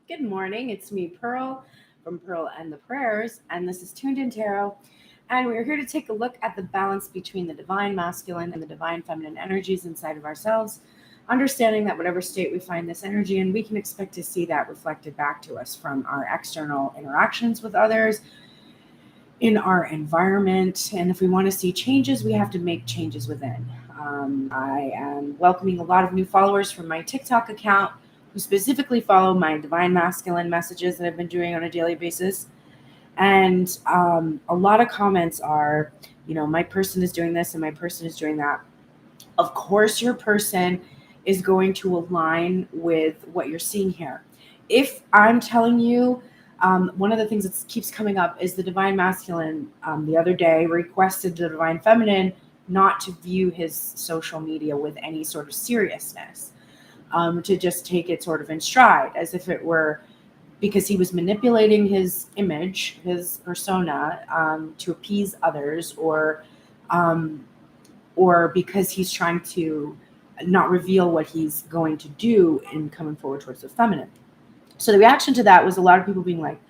Good morning. It's me, Pearl, from Pearl and the Prayers, and this is Tuned In Tarot. And we're here to take a look at the balance between the divine masculine and the divine feminine energies inside of ourselves, understanding that whatever state we find this energy in, we can expect to see that reflected back to us from our external interactions with others, in our environment. And if we want to see changes, we have to make changes within. I am welcoming a lot of new followers from my TikTok account who specifically follow my divine masculine messages that I've been doing on a daily basis. And a lot of comments are, my person is doing this and my person is doing that. Of course, your person is going to align with what you're seeing here. If I'm telling you, one of the things that keeps coming up is the divine masculine the other day requested the divine feminine not to view his social media with any sort of seriousness, to just take it sort of in stride, as if it were because he was manipulating his image, his persona, to appease others, or because he's trying to not reveal what he's going to do in coming forward towards the feminine. So the reaction to that was a lot of people being like,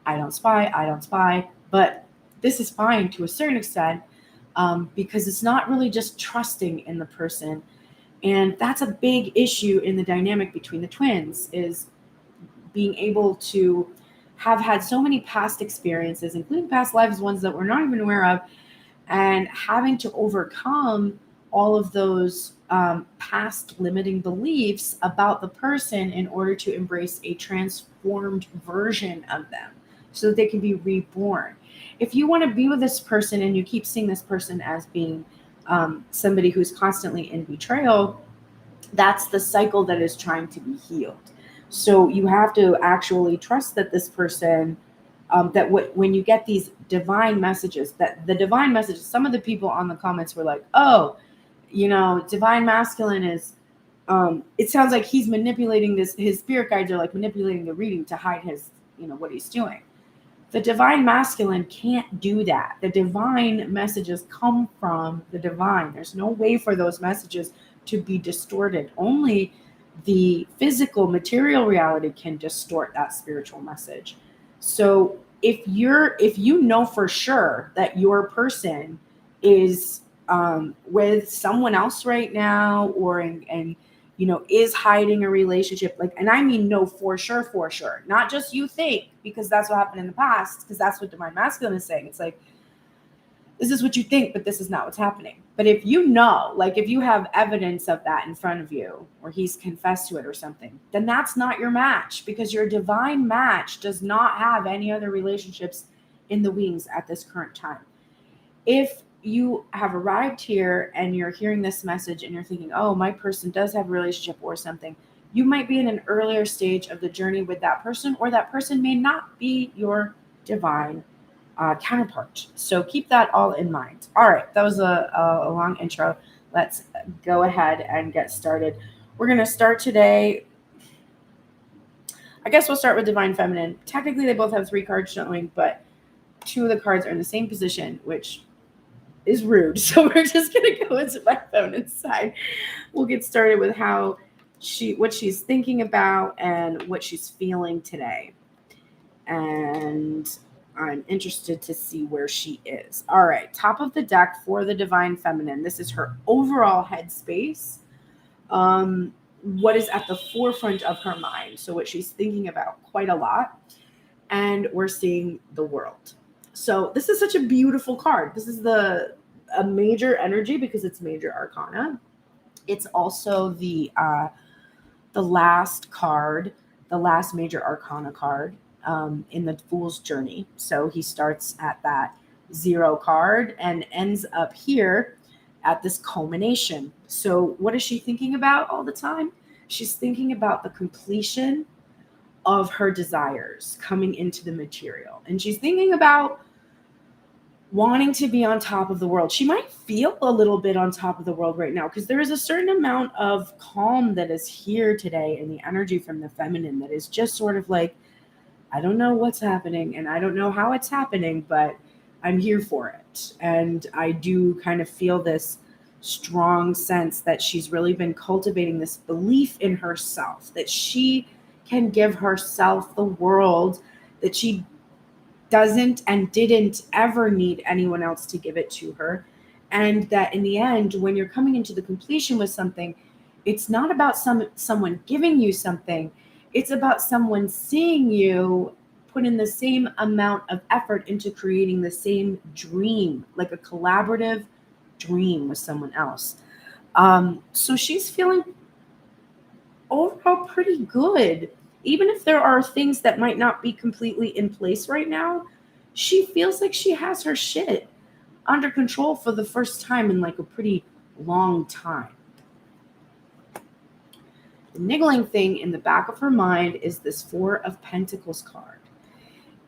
I don't spy. But this is fine to a certain extent, because it's not really just trusting in the person. And that's a big issue in the dynamic between the twins, is being able to have had so many past experiences, including past lives, ones that we're not even aware of, and having to overcome all of those past limiting beliefs about the person in order to embrace a transformed version of them so that they can be reborn. If you want to be with this person and you keep seeing this person as being somebody who's constantly in betrayal, that's the cycle that is trying to be healed. So you have to actually trust that this person, when you get these divine messages, that the divine messages, some of the people on the comments were like, oh, divine masculine is, it sounds like he's manipulating his spirit guides are like manipulating the reading to hide his, what he's doing. The divine masculine can't do that. The divine messages come from the divine. There's no way for those messages to be distorted. Only the physical material reality can distort that spiritual message. So if you know for sure that your person is with someone else right now, or is hiding a relationship, and I mean no, for sure, not just you think, because that's what happened in the past, because that's what divine masculine is saying. It's like, this is what you think, but this is not what's happening. But if if you have evidence of that in front of you, or he's confessed to it or something, then that's not your match, because your divine match does not have any other relationships in the wings at this current time. If you have arrived here and you're hearing this message and you're thinking, oh, my person does have a relationship or something, you might be in an earlier stage of the journey with that person, or that person may not be your divine counterpart. So keep that all in mind. All right, that was a long intro. Let's go ahead and get started. We're going to start today. I guess we'll start with divine feminine. Technically, they both have 3 cards showing, but 2 of the cards are in the same position, which is rude. So we're just going to go into my feminine side. We'll get started with what she's thinking about and what she's feeling today. And I'm interested to see where she is. All right, top of the deck for the divine feminine. This is her overall headspace. What is at the forefront of her mind. So what she's thinking about quite a lot. And we're seeing the world. So this is such a beautiful card. This is a major energy because it's major arcana. It's also the last card, the last major arcana card in the Fool's Journey. So he starts at that 0 card and ends up here at this culmination. So what is she thinking about all the time? She's thinking about the completion of her desires coming into the material. And she's thinking about wanting to be on top of the world. She might feel a little bit on top of the world right now, because there is a certain amount of calm that is here today in the energy from the feminine that is just sort of like, I don't know what's happening and I don't know how it's happening, but I'm here for it. And I do kind of feel this strong sense that she's really been cultivating this belief in herself, that she can give herself the world, that she doesn't and didn't ever need anyone else to give it to her. And that in the end, when you're coming into the completion with something, it's not about someone giving you something. It's about someone seeing you put in the same amount of effort into creating the same dream, like a collaborative dream with someone else. So she's feeling overall pretty good. Even if there are things that might not be completely in place right now, she feels like she has her shit under control for the first time in like a pretty long time. The niggling thing in the back of her mind is this Four of Pentacles card.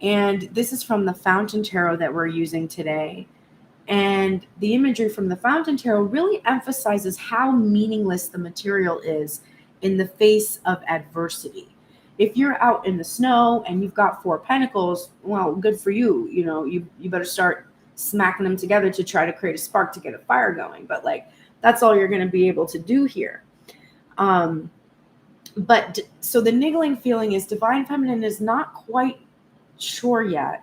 And this is from the Fountain Tarot that we're using today. And the imagery from the Fountain Tarot really emphasizes how meaningless the material is in the face of adversity. If you're out in the snow and you've got Four Pentacles, well, good for you. You know, you better start smacking them together to try to create a spark to get a fire going. But like, that's all you're going to be able to do here. But so the niggling feeling is Divine Feminine is not quite sure yet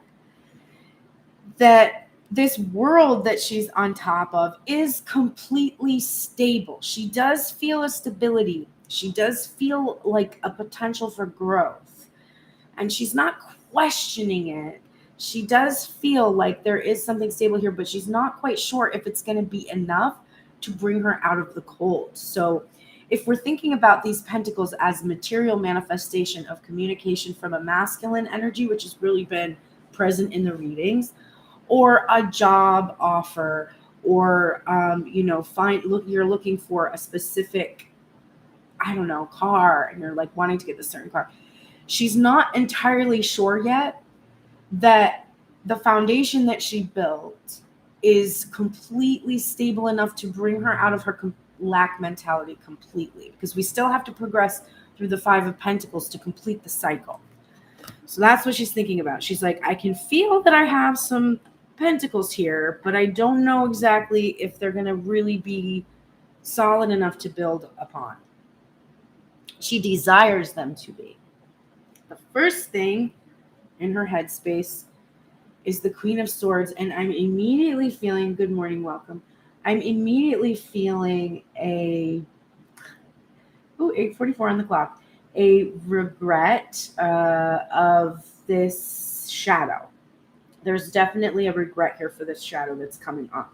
that this world that she's on top of is completely stable. She does feel a stability. She does feel like a potential for growth. And she's not questioning it. She does feel like there is something stable here, but she's not quite sure if it's going to be enough to bring her out of the cold. So if we're thinking about these pentacles as material manifestation of communication from a masculine energy, which has really been present in the readings, or a job offer, or you're looking for a specific, I don't know, car, and you're like wanting to get this certain car. She's not entirely sure yet that the foundation that she built is completely stable enough to bring her out of her lack mentality completely, because we still have to progress through the Five of Pentacles to complete the cycle. So that's what she's thinking about. She's like, I can feel that I have some pentacles here, but I don't know exactly if they're going to really be solid enough to build upon. She desires them to be. The first thing in her headspace is the Queen of Swords, and I'm immediately feeling, good morning, welcome. I'm immediately feeling 8:44 on the clock, a regret of this shadow. There's definitely a regret here for this shadow that's coming up.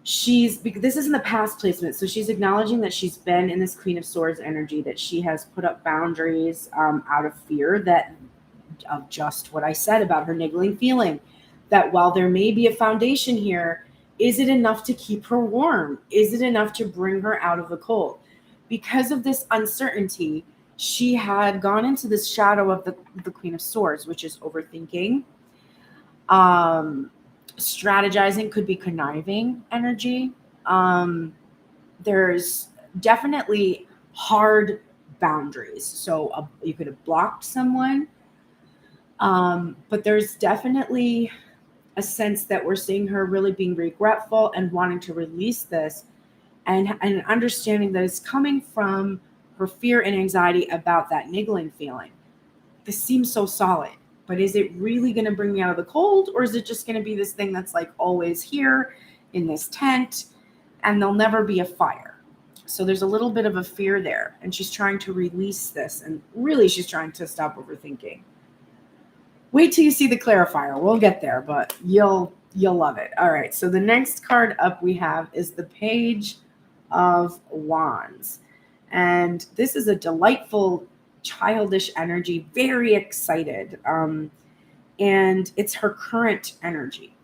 This is in the past placement, so she's acknowledging that she's been in this Queen of Swords energy, that she has put up boundaries out of fear of just what I said about her niggling feeling, that while there may be a foundation here, is it enough to keep her warm? Is it enough to bring her out of the cold? Because of this uncertainty, she had gone into this shadow of the Queen of Swords, which is overthinking. Strategizing, could be conniving energy. There's definitely hard boundaries. So you could have blocked someone. But there's definitely a sense that we're seeing her really being regretful and wanting to release this, and understanding that it's coming from her fear and anxiety about that niggling feeling. This seems so solid, but is it really going to bring me out of the cold, or is it just going to be this thing that's like always here in this tent and there'll never be a fire? So there's a little bit of a fear there, and she's trying to release this, and really she's trying to stop overthinking. Wait till you see the clarifier. We'll get there, but you'll love it. All right, so the next card up we have is the Page of Wands. And this is a delightful, childish energy, very excited. And it's her current energy.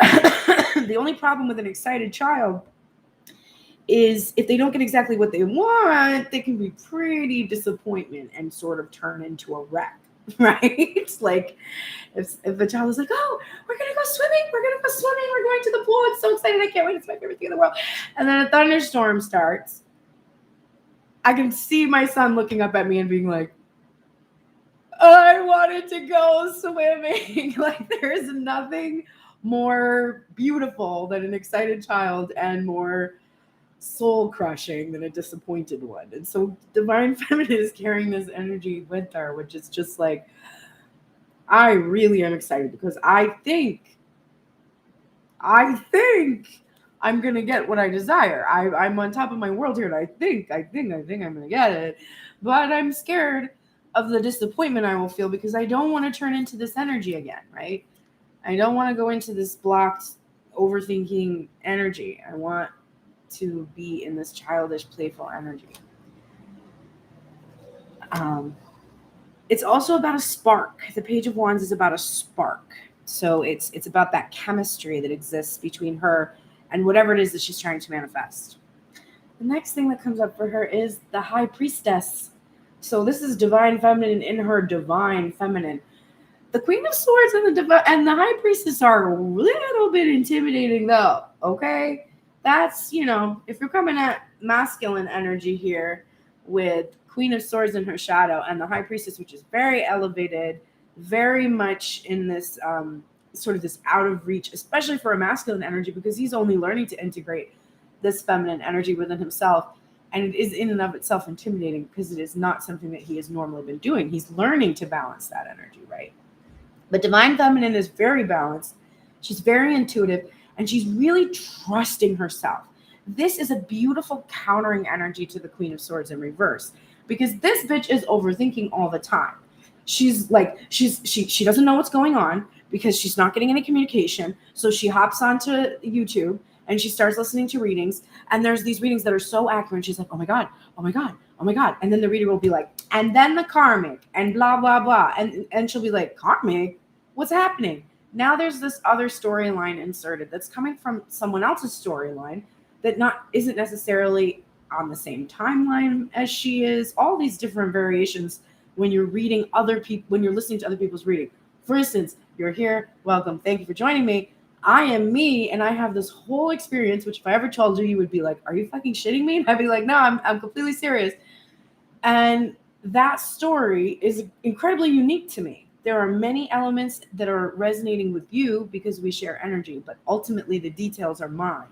The only problem with an excited child is if they don't get exactly what they want, they can be pretty disappointment and sort of turn into a wreck. Right? Like if a child is like, oh, we're going to go swimming. We're going to the pool. It's so exciting. I can't wait. It's my favorite thing in the world. And then a thunderstorm starts. I can see my son looking up at me and being like, I wanted to go swimming. Like, there is nothing more beautiful than an excited child, and more soul crushing than a disappointed one. And so Divine Feminine is carrying this energy with her, which is just like, I really am excited because I think I'm gonna get what I desire. I'm on top of my world here, and I think I'm gonna get it. But I'm scared of the disappointment I will feel because I don't want to turn into this energy again, right? I don't want to go into this blocked, overthinking energy. I want to be in this childish, playful energy. It's also about a spark. The Page of Wands is about a spark. So it's about that chemistry that exists between her and whatever it is that she's trying to manifest. The next thing that comes up for her is the High Priestess. So this is Divine Feminine in her Divine Feminine. The Queen of Swords and the High Priestess are a little bit intimidating though, okay? That's, if you're coming at masculine energy here with Queen of Swords in her shadow and the High Priestess, which is very elevated, very much in this sort of this out of reach, especially for a masculine energy, because he's only learning to integrate this feminine energy within himself. And it is in and of itself intimidating because it is not something that he has normally been doing. He's learning to balance that energy, right? But Divine Feminine is very balanced. She's very intuitive, and she's really trusting herself. This is a beautiful countering energy to the Queen of Swords in reverse, because this bitch is overthinking all the time. She's like, she doesn't know what's going on because she's not getting any communication. So she hops onto YouTube and she starts listening to readings. And there's these readings that are so accurate. She's like, oh my God, oh my God, oh my God. And then the reader will be like, and then the karmic and blah, blah, blah. And she'll be like, karmic? What's happening? Now there's this other storyline inserted that's coming from someone else's storyline that isn't necessarily on the same timeline as she is. All these different variations when you're reading when you're listening to other people's reading. For instance, you're here, welcome, thank you for joining me. I am me, and I have this whole experience, which if I ever told you, you would be like, are you fucking shitting me? And I'd be like, no, I'm completely serious. And that story is incredibly unique to me. There are many elements that are resonating with you because we share energy, but ultimately the details are mine.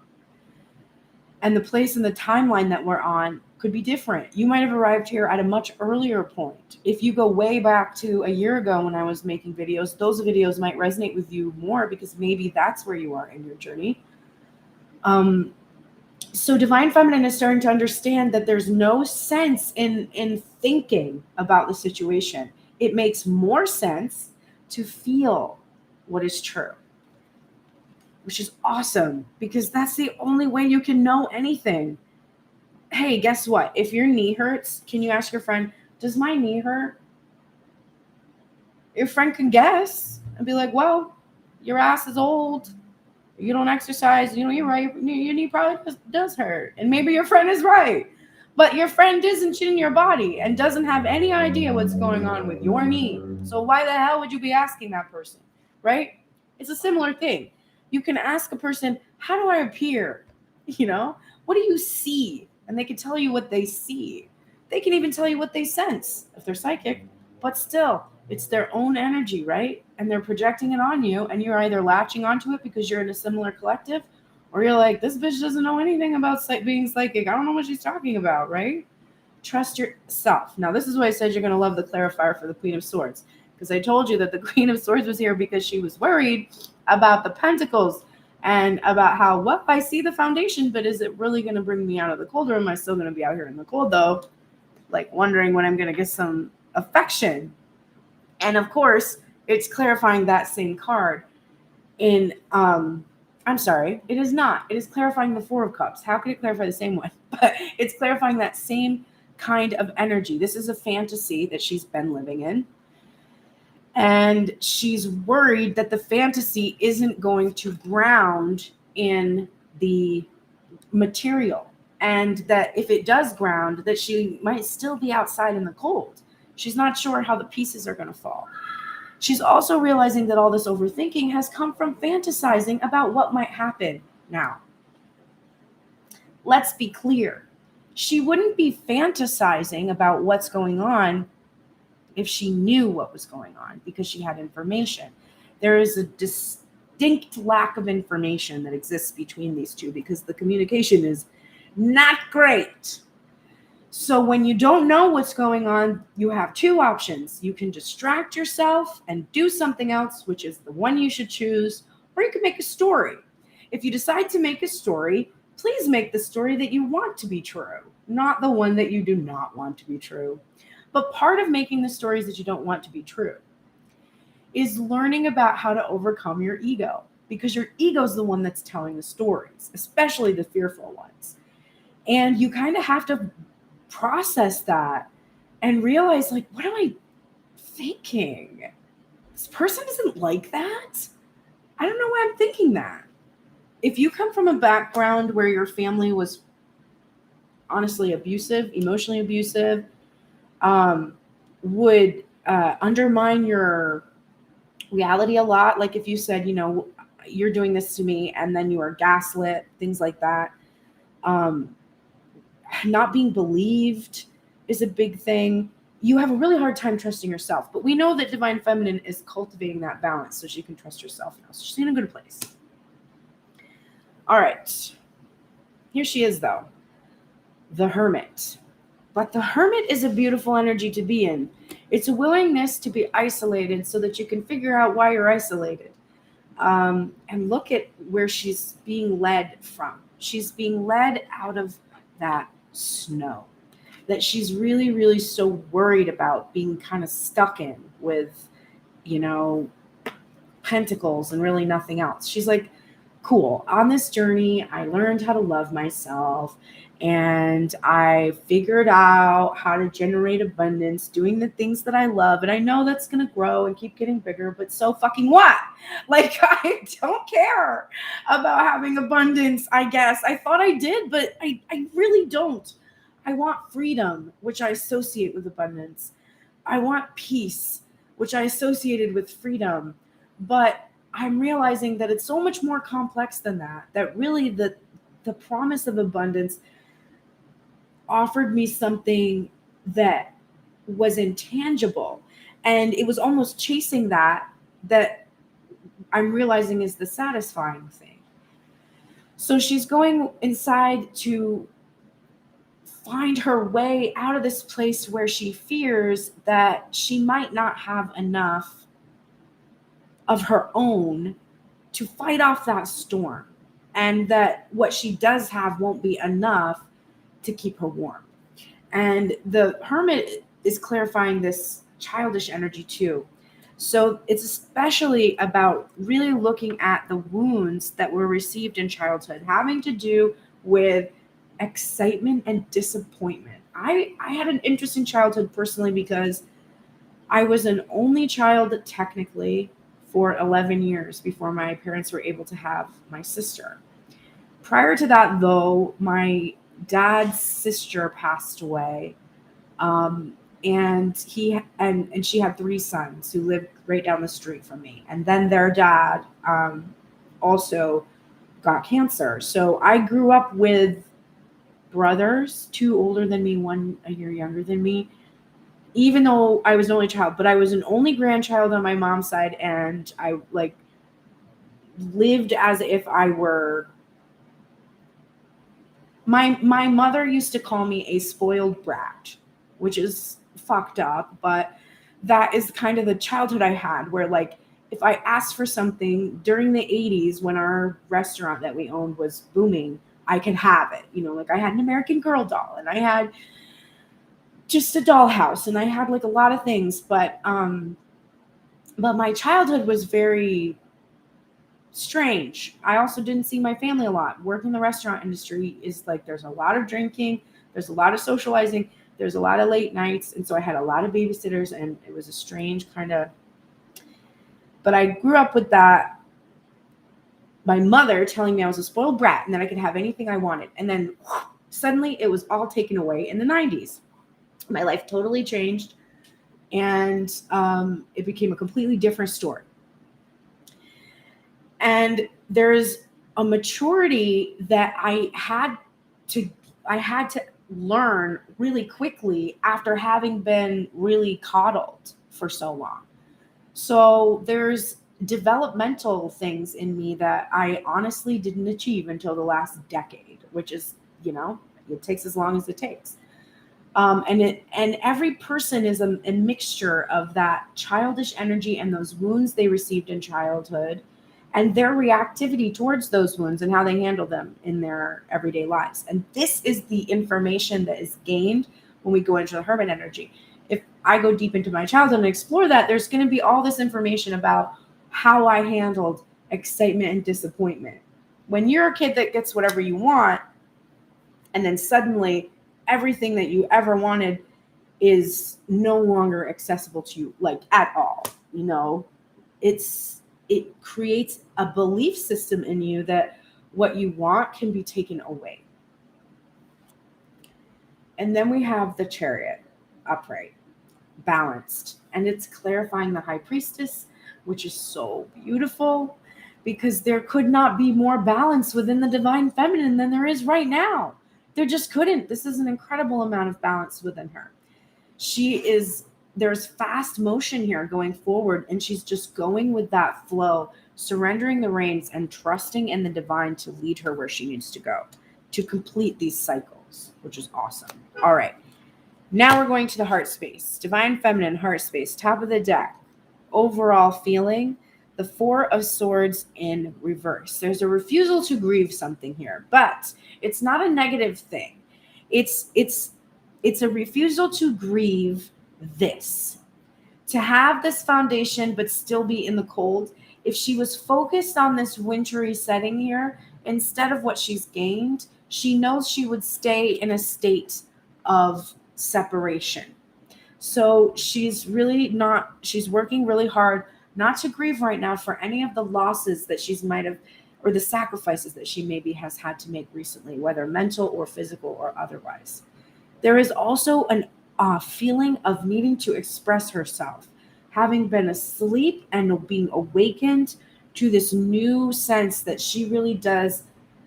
And the place and the timeline that we're on could be different. You might have arrived here at a much earlier point. If you go way back to a year ago when I was making videos, those videos might resonate with you more because maybe that's where you are in your journey. So Divine Feminine is starting to understand that there's no sense in thinking about the situation. It makes more sense to feel what is true, which is awesome because that's the only way you can know anything. Hey, guess what? If your knee hurts, can you ask your friend, does my knee hurt? Your friend can guess and be like, well, your ass is old. You don't exercise. You're right. Your knee probably does hurt. And maybe your friend is right. But your friend isn't in your body and doesn't have any idea what's going on with your knee. So why the hell would you be asking that person, right? It's a similar thing. You can ask a person, how do I appear? What do you see? And they can tell you what they see. They can even tell you what they sense if they're psychic. But still, it's their own energy, right? And they're projecting it on you. And you're either latching onto it because you're in a similar collective, or you're like, this bitch doesn't know anything about being psychic. I don't know what she's talking about, right? Trust yourself. Now, this is why I said you're going to love the clarifier for the Queen of Swords. Because I told you that the Queen of Swords was here because she was worried about the Pentacles and about how, well, I see the foundation, but is it really going to bring me out of the cold, or am I still going to be out here in the cold, though? Like wondering when I'm going to get some affection. And of course, it's clarifying that same card in, I'm sorry, it is not. It is clarifying the Four of Cups. How could it clarify the same one? But it's clarifying that same kind of energy. This is a fantasy that she's been living in. And she's worried that the fantasy isn't going to ground in the material. And that if it does ground, that she might still be outside in the cold. She's not sure how the pieces are going to fall. She's also realizing that all this overthinking has come from fantasizing about what might happen now. Let's be clear. She wouldn't be fantasizing about what's going on if she knew what was going on because she had information. There is a distinct lack of information that exists between these two because the communication is Not great. So when you don't know what's going on, you have two options. You can distract yourself and do something else, which is the one you should choose, or you can make a story. If you decide to make a story, please make the story that you want to be true, not the one that you do not want to be true. But part of making the stories that you don't want to be true is learning about how to overcome your ego, because your ego is the one that's telling the stories, especially the fearful ones. And you kind of have to process that and realize, like, what am I thinking? This person isn't like that. I don't know why I'm thinking that. If you come from a background where your family was honestly abusive, emotionally abusive, would undermine your reality a lot. Like if you said, you know, you're doing this to me, and then you are gaslit, things like that. Not being believed is a big thing. You have a really hard time trusting yourself. But we know that Divine Feminine is cultivating that balance so she can trust herself now. So she's in a good place. All right. Here she is, though. The Hermit. But the Hermit is a beautiful energy to be in. It's a willingness to be isolated so that you can figure out why you're isolated. And look at where she's being led from. She's being led out of that snow that she's really, really so worried about being kind of stuck in with, you know, pentacles and really nothing else. She's like, cool, on this journey, I learned how to love myself, and I figured out how to generate abundance doing the things that I love. And I know that's going to grow and keep getting bigger, but so fucking what? Like, I don't care about having abundance, I guess. I thought I did, but I really don't. I want freedom, which I associate with abundance. I want peace, which I associated with freedom. But I'm realizing that it's so much more complex than that, that really the promise of abundance offered me something that was intangible. And it was almost chasing that I'm realizing is the satisfying thing. So she's going inside to find her way out of this place where she fears that she might not have enough of her own to fight off that storm, and that what she does have won't be enough to keep her warm. And the Hermit is clarifying this childish energy too. So it's especially about really looking at the wounds that were received in childhood, having to do with excitement and disappointment. I had an interesting childhood personally because I was an only child technically for 11 years before my parents were able to have my sister. Prior to that, though, my dad's sister passed away, and she had three sons who lived right down the street from me. And then their dad also got cancer. So I grew up with brothers, two older than me, one a year younger than me, even though I was an only child. But I was an only grandchild on my mom's side, and I like lived as if I were. My mother used to call me a spoiled brat, which is fucked up, but that is kind of the childhood I had, where like if I asked for something during the 80s when our restaurant that we owned was booming, I could have it. You know, like I had an American Girl doll, and I had just a dollhouse, and I had like a lot of things, but my childhood was very strange. I also didn't see my family a lot. Working in the restaurant industry is like there's a lot of drinking, there's a lot of socializing, there's a lot of late nights, and so I had a lot of babysitters, and it was a strange kind of. But I grew up with that. My mother telling me I was a spoiled brat and that I could have anything I wanted, and then suddenly it was all taken away in the 90s. My life totally changed, and it became a completely different story. And there's a maturity that I had to learn really quickly after having been really coddled for so long. So there's developmental things in me that I honestly didn't achieve until the last decade, which is it takes as long as it takes. And every person is a mixture of that childish energy and those wounds they received in childhood and their reactivity towards those wounds and how they handle them in their everyday lives. And this is the information that is gained when we go into the hermit energy. If I go deep into my childhood and explore that, there's going to be all this information about how I handled excitement and disappointment. When you're a kid that gets whatever you want, and then suddenly everything that you ever wanted is no longer accessible to you, like at all, it creates a belief system in you that what you want can be taken away. And then we have the Chariot, upright, balanced, and it's clarifying the High Priestess, which is so beautiful because there could not be more balance within the Divine Feminine than there is right now. There just couldn't. This is an incredible amount of balance within her. There's fast motion here going forward, and she's just going with that flow, surrendering the reins and trusting in the divine to lead her where she needs to go to complete these cycles, which is awesome. All right. Now we're going to the heart space. Divine Feminine, heart space, top of the deck. Overall feeling, the Four of Swords in reverse. There's a refusal to grieve something here, but it's not a negative thing. It's a refusal to grieve this. To have this foundation but still be in the cold. If she was focused on this wintry setting here, instead of what she's gained, she knows she would stay in a state of separation. So she's working really hard not to grieve right now for any of the losses that she's might have, or the sacrifices that she maybe has had to make recently, whether mental or physical or otherwise. There is also a feeling of needing to express herself, having been asleep and being awakened to this new sense that she really does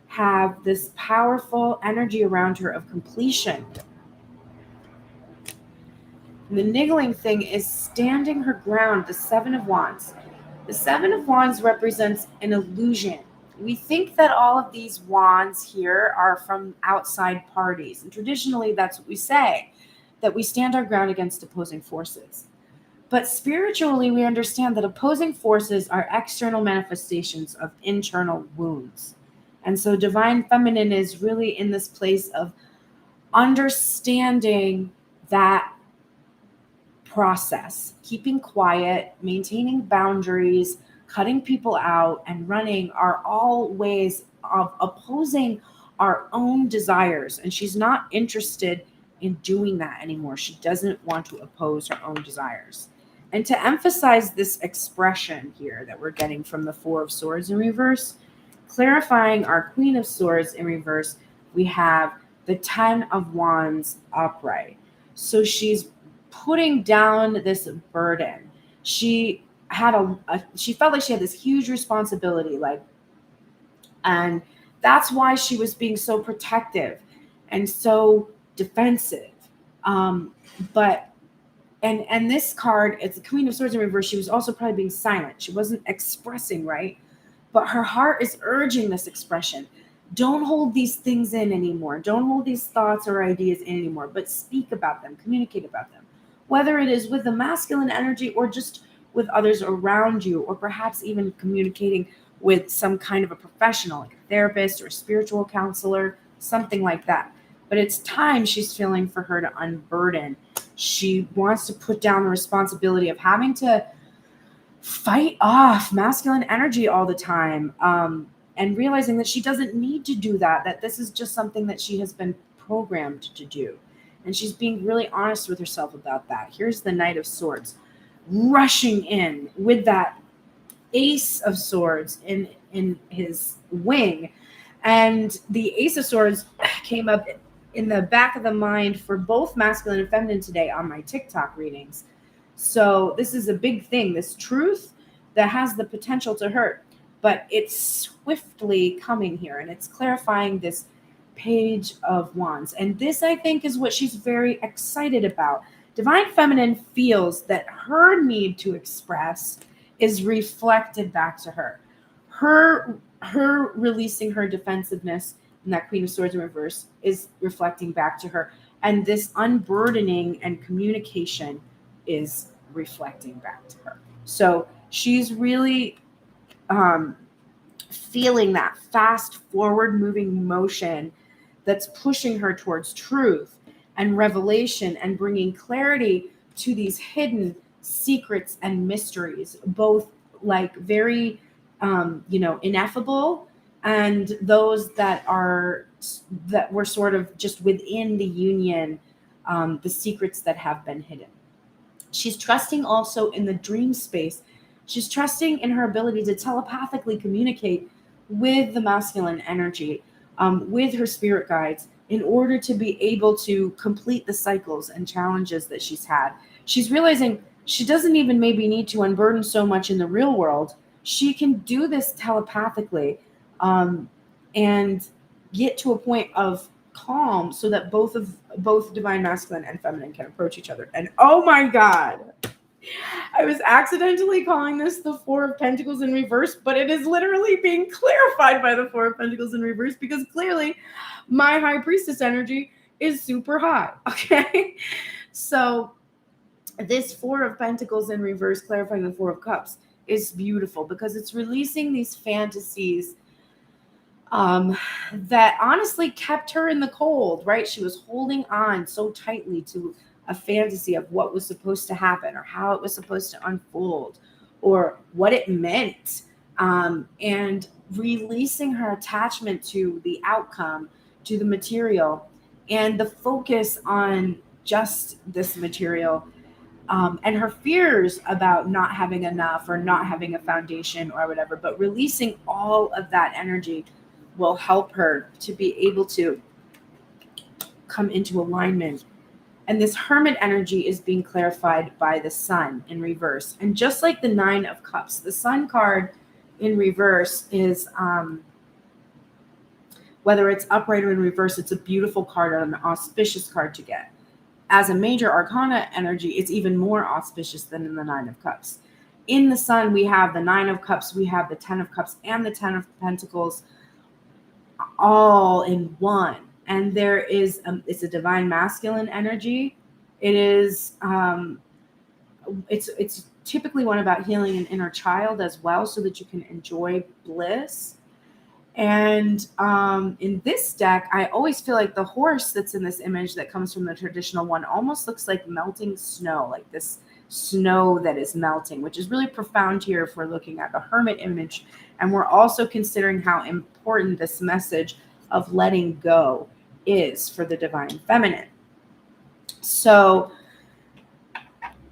have this powerful energy around her of completion. And the niggling thing is standing her ground, the Seven of Wands. The Seven of Wands represents an illusion. We think that all of these wands here are from outside parties. And traditionally, that's what we say, that we stand our ground against opposing forces. But spiritually, we understand that opposing forces are external manifestations of internal wounds. And so Divine Feminine is really in this place of understanding that process, keeping quiet, maintaining boundaries, cutting people out, and running are all ways of opposing our own desires. And she's not interested in doing that anymore. She doesn't want to oppose her own desires. And to emphasize this expression here that we're getting from the Four of Swords in reverse, clarifying our Queen of Swords in reverse, we have the Ten of Wands upright. So she's putting down this burden. She felt like she had this huge responsibility, and that's why she was being so protective and so defensive. But this card, it's the Queen of Swords in reverse. She was also probably being silent. She wasn't expressing, right? But her heart is urging this expression. Don't hold these things in anymore. Don't hold these thoughts or ideas in anymore, but speak about them, communicate about them. Whether it is with the masculine energy or just with others around you, or perhaps even communicating with some kind of a professional, like a therapist or a spiritual counselor, something like that. But it's time, she's feeling, for her to unburden. She wants to put down the responsibility of having to fight off masculine energy all the time, and realizing that she doesn't need to do that this is just something that she has been programmed to do. And she's being really honest with herself about that. Here's the Knight of Swords rushing in with that Ace of Swords in his wing. And the Ace of Swords came up in the back of the mind for both masculine and feminine today on my TikTok readings. So this is a big thing, this truth that has the potential to hurt, but it's swiftly coming here, and it's clarifying this Page of Wands. And this, I think, is what she's very excited about. Divine Feminine feels that her need to express is reflected back to her. Her releasing her defensiveness and that Queen of Swords in reverse is reflecting back to her. And this unburdening and communication is reflecting back to her. So she's really feeling that fast forward moving motion that's pushing her towards truth and revelation and bringing clarity to these hidden secrets and mysteries, both like very, ineffable, and those that were sort of just within the union, the secrets that have been hidden. She's trusting also in the dream space. She's trusting in her ability to telepathically communicate with the masculine energy, with her spirit guides, in order to be able to complete the cycles and challenges that she's had. She's realizing she doesn't even maybe need to unburden so much in the real world. She can do this telepathically, and get to a point of calm so that both divine masculine and feminine can approach each other. And oh my God, I was accidentally calling this the Four of Pentacles in reverse, but it is literally being clarified by the Four of Pentacles in reverse, because clearly my high priestess energy is super high. Okay. So this Four of Pentacles in reverse, clarifying the Four of Cups, is beautiful because it's releasing these fantasies that honestly kept her in the cold, right? She was holding on so tightly to a fantasy of what was supposed to happen or how it was supposed to unfold or what it meant, and releasing her attachment to the outcome, to the material, and the focus on just this material, and her fears about not having enough or not having a foundation or whatever. But releasing all of that energy will help her to be able to come into alignment. And this Hermit energy is being clarified by the Sun in reverse. And just like the Nine of Cups, the Sun card in reverse is, whether it's upright or in reverse, it's a beautiful card and an auspicious card to get. As a major arcana energy, it's even more auspicious than in the Nine of Cups. In the Sun, we have the Nine of Cups, we have the 10 of Cups, and the 10 of Pentacles all in one. And there is it's a divine masculine energy. It is it's typically one about healing an inner child as well, so that you can enjoy bliss. And in this deck, I always feel like the horse that's in this image that comes from the traditional one almost looks like melting snow, like this snow that is melting, which is really profound here if we're looking at the Hermit image. And we're also considering how important this message of letting go is for the divine feminine. So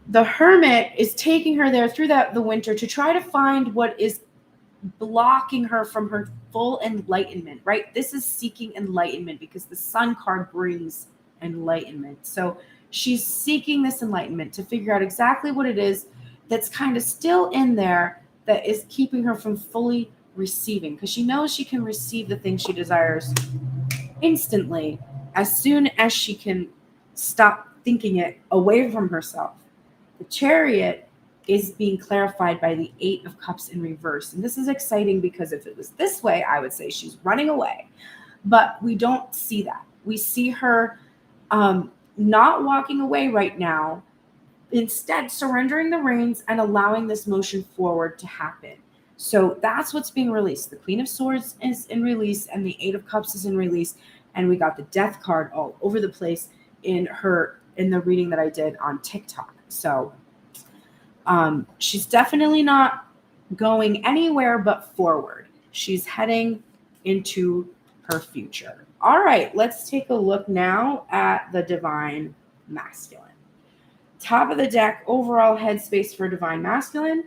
the Hermit is taking her there through the winter to try to find what is blocking her from her full enlightenment, right? This is seeking enlightenment because the Sun card brings enlightenment. So she's seeking this enlightenment to figure out exactly what it is that's kind of still in there that is keeping her from fully receiving, because she knows she can receive the thing she desires instantly as soon as she can stop thinking it away from herself. The Chariot is being clarified by the Eight of Cups in reverse. And this is exciting because if it was this way, I would say she's running away. But we don't see that. We see her not walking away right now, instead surrendering the reins and allowing this motion forward to happen. So that's what's being released. The Queen of Swords is in release and the Eight of Cups is in release. And we got the Death card all over the place in the reading that I did on TikTok. So she's definitely not going anywhere but forward. She's heading into her future. All right, let's take a look now at the Divine Masculine. Top of the deck, overall headspace for Divine Masculine.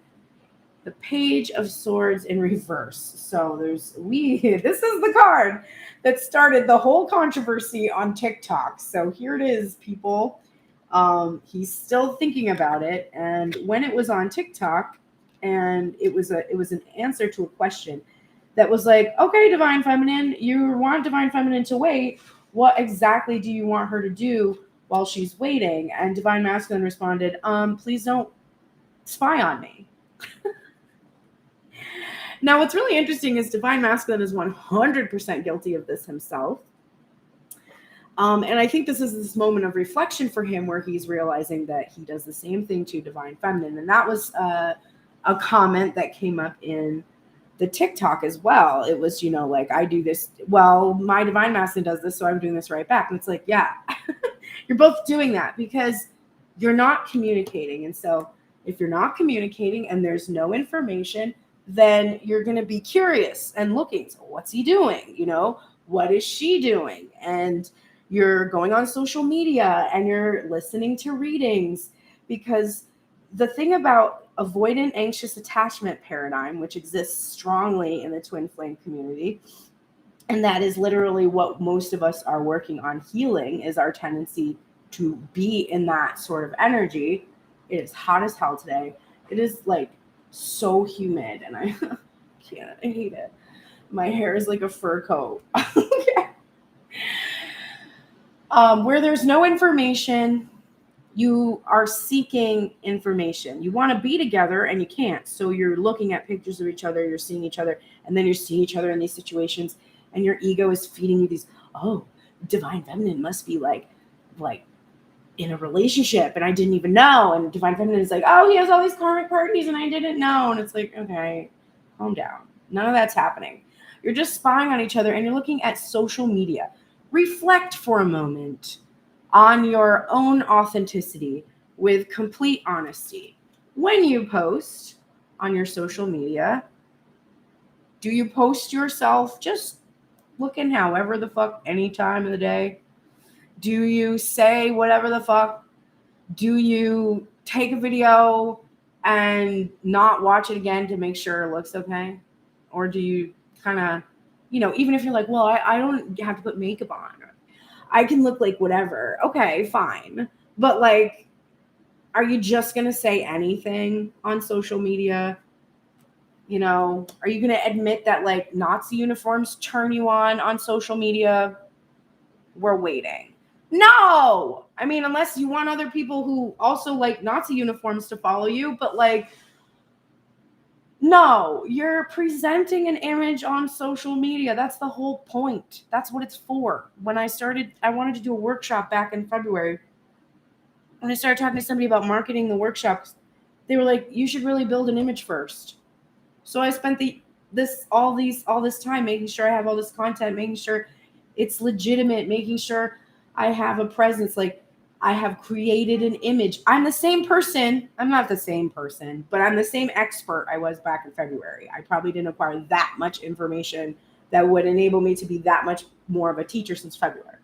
The Page of Swords in reverse. So this is the card that started the whole controversy on TikTok. So here it is, people. He's still thinking about it. And when it was on TikTok, and it was an answer to a question that was like, okay, Divine Feminine, you want Divine Feminine to wait. What exactly do you want her to do while she's waiting? And Divine Masculine responded, please don't spy on me. Now, what's really interesting is Divine Masculine is 100% guilty of this himself. And I think this is this moment of reflection for him where he's realizing that he does the same thing to Divine Feminine. And that was a comment that came up in the TikTok as well. It was, like, I do this. Well, my Divine Masculine does this, so I'm doing this right back. And it's like, yeah, you're both doing that because you're not communicating. And so if you're not communicating and there's no information, then you're going to be curious and looking. So what's he doing? What is she doing? And you're going on social media and you're listening to readings, because the thing about avoidant anxious attachment paradigm, which exists strongly in the twin flame community, and that is literally what most of us are working on healing, is our tendency to be in that sort of energy. It is hot as hell today. It is like so humid and I can't, I hate it. My hair is like a fur coat. Where there's no information, you are seeking information. You want to be together and you can't. So you're looking at pictures of each other, you're seeing each other, and then you're seeing each other in these situations, and your ego is feeding you these, oh, Divine Feminine must be like in a relationship and I didn't even know. And Divine Feminine is like, oh, he has all these karmic parties and I didn't know. And it's like, okay, calm down. None of that's happening. You're just spying on each other and you're looking at social media. Reflect for a moment on your own authenticity with complete honesty. When you post on your social media, do you post yourself just looking however the fuck any time of the day? Do you say whatever the fuck? Do you take a video and not watch it again to make sure it looks okay? Or do you kind of, even if you're like, well, I don't have to put makeup on. I can look like whatever. Okay, fine. But like, are you just going to say anything on social media? Are you going to admit that like Nazi uniforms turn you on social media? We're waiting. No, I mean, unless you want other people who also like Nazi uniforms to follow you, but like, no, you're presenting an image on social media. That's the whole point. That's what it's for. When I wanted to do a workshop back in February. When I started talking to somebody about marketing the workshops, they were like, you should really build an image first. So I spent all this time making sure I have all this content, making sure it's legitimate, making sure I have a presence. Like, I have created an image. I'm the same person. I'm not the same person, but I'm the same expert I was back in February. I probably didn't acquire that much information that would enable me to be that much more of a teacher since February.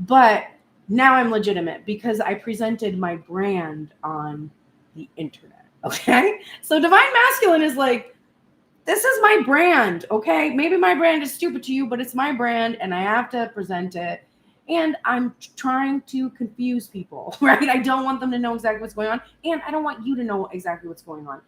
But now I'm legitimate because I presented my brand on the internet. Okay. So Divine Masculine is like, this is my brand. Okay. Maybe my brand is stupid to you, but it's my brand and I have to present it. And I'm trying to confuse people, right? I don't want them to know exactly what's going on. And I don't want you to know exactly what's going on.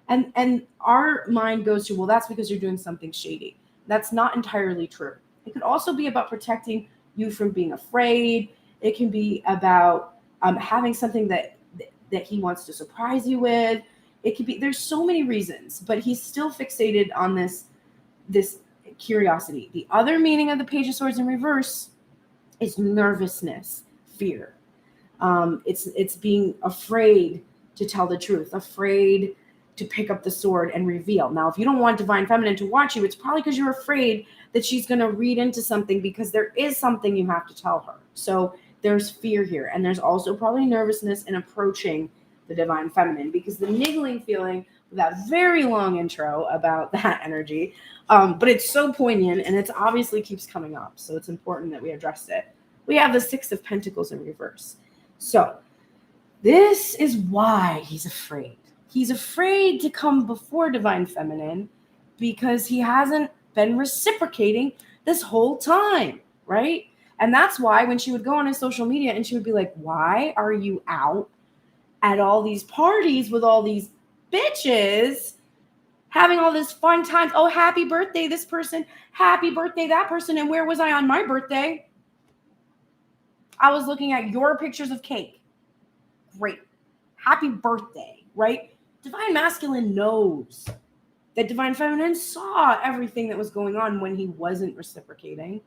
And our mind goes to, well, that's because you're doing something shady. That's not entirely true. It could also be about protecting you from being afraid. It can be about having something that he wants to surprise you with. It could be, there's so many reasons, but he's still fixated on this curiosity. The other meaning of the Page of Swords in reverse is nervousness, fear. It's being afraid to tell the truth, afraid to pick up the sword and reveal. Now, if you don't want Divine Feminine to watch you, it's probably because you're afraid that she's going to read into something, because there is something you have to tell her. So there's fear here. And there's also probably nervousness in approaching the Divine Feminine, because the niggling feeling, that very long intro about that energy, but it's so poignant and it's obviously keeps coming up. So it's important that we address it. We have the Six of Pentacles in reverse. So this is why he's afraid. He's afraid to come before Divine Feminine because he hasn't been reciprocating this whole time, right? And that's why when she would go on his social media and she would be like, why are you out at all these parties with all these bitches having all this fun times? Oh, happy birthday, this person. Happy birthday, that person. And where was I on my birthday? I was looking at your pictures of cake. Great. Happy birthday, right? Divine Masculine knows that divine feminine saw everything that was going on when he wasn't reciprocating.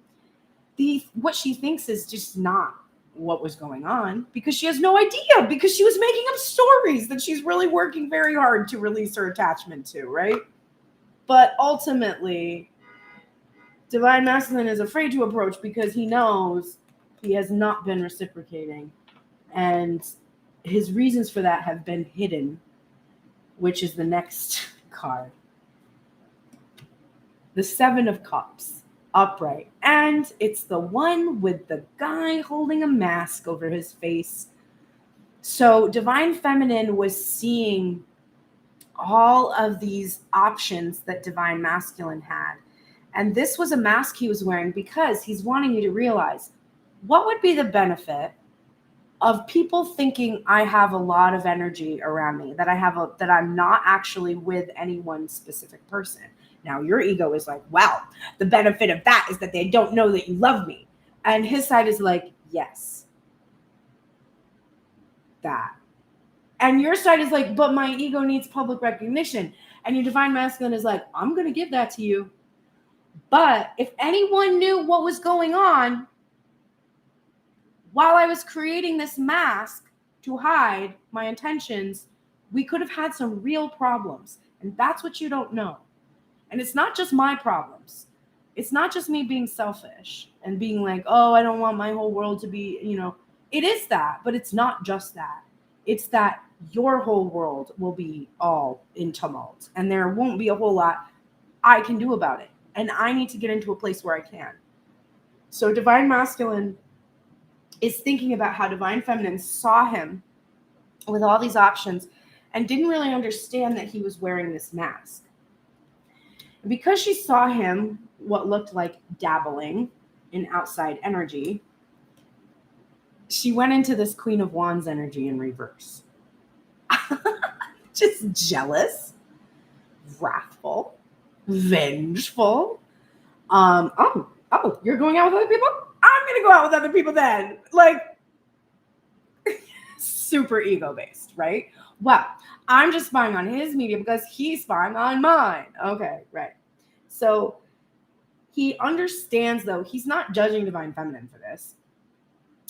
What she thinks is just not what was going on, because she has no idea, because she was making up stories that she's really working very hard to release her attachment to, right? But ultimately, divine masculine is afraid to approach because he knows he has not been reciprocating, and his reasons for that have been hidden, which is the next card. The Seven of Cups, upright. And it's the one with the guy holding a mask over his face. So divine feminine was seeing all of these options that divine masculine had. And this was a mask he was wearing because he's wanting you to realize, what would be the benefit of people thinking I have a lot of energy around me, that I'm not actually with any one specific person. Now your ego is like, well, the benefit of that is that they don't know that you love me. And his side is like, yes, that. And your side is like, but my ego needs public recognition. And your divine masculine is like, I'm going to give that to you. But if anyone knew what was going on while I was creating this mask to hide my intentions, we could have had some real problems. And that's what you don't know. And it's not just my problems. It's not just me being selfish and being like, oh, I don't want my whole world to be, it is that, but it's not just that. It's that your whole world will be all in tumult, and there won't be a whole lot I can do about it. And I need to get into a place where I can. So divine masculine is thinking about how divine feminine saw him with all these options and didn't really understand that he was wearing this mask. Because she saw him what looked like dabbling in outside energy, she went into this Queen of Wands energy in reverse. Just jealous, wrathful, vengeful. Oh, you're going out with other people? I'm going to go out with other people then. Like, super ego-based, right? Well, I'm just spying on his media because he's spying on mine. Okay, right. So he understands, though, he's not judging divine feminine for this.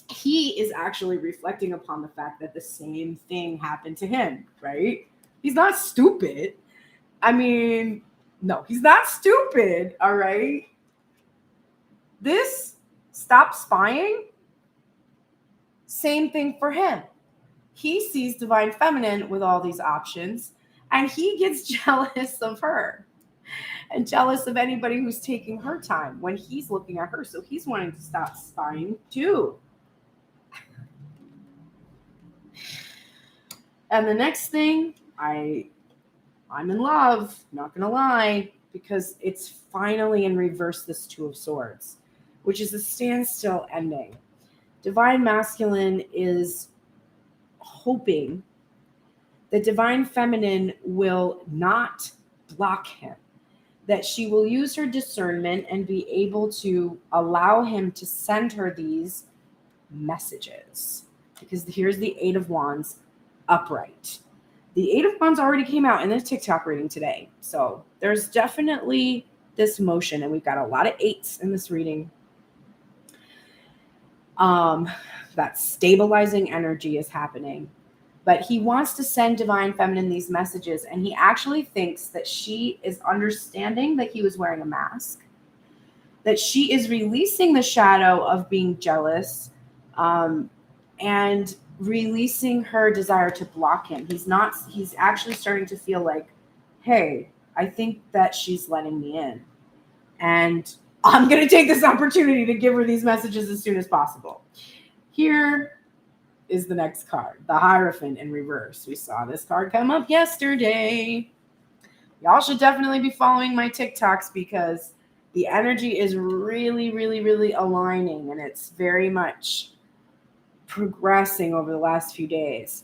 He is actually reflecting upon the fact that the same thing happened to him, right? He's not stupid. I mean, no, he's not stupid, all right? This stop spying, same thing for him. He sees divine feminine with all these options, and he gets jealous of her and jealous of anybody who's taking her time when he's looking at her. So he's wanting to stop spying too. And the next thing, I'm in love, not gonna lie, because it's finally in reverse, this Two of Swords, which is a standstill ending. Divine masculine is hoping that divine feminine will not block him, that she will use her discernment and be able to allow him to send her these messages. Because here's the Eight of Wands upright. The Eight of Wands already came out in the TikTok reading today. So there's definitely this motion, and we've got a lot of eights in this reading. That stabilizing energy is happening. But he wants to send divine feminine these messages, and he actually thinks that she is understanding that he was wearing a mask, that she is releasing the shadow of being jealous, and releasing her desire to block him. He's actually starting to feel like, hey, I think that she's letting me in. And I'm going to take this opportunity to give her these messages as soon as possible. Here is the next card, the Hierophant in reverse. We saw this card come up yesterday. Y'all should definitely be following my TikToks because the energy is really, really, really aligning, and it's very much progressing over the last few days.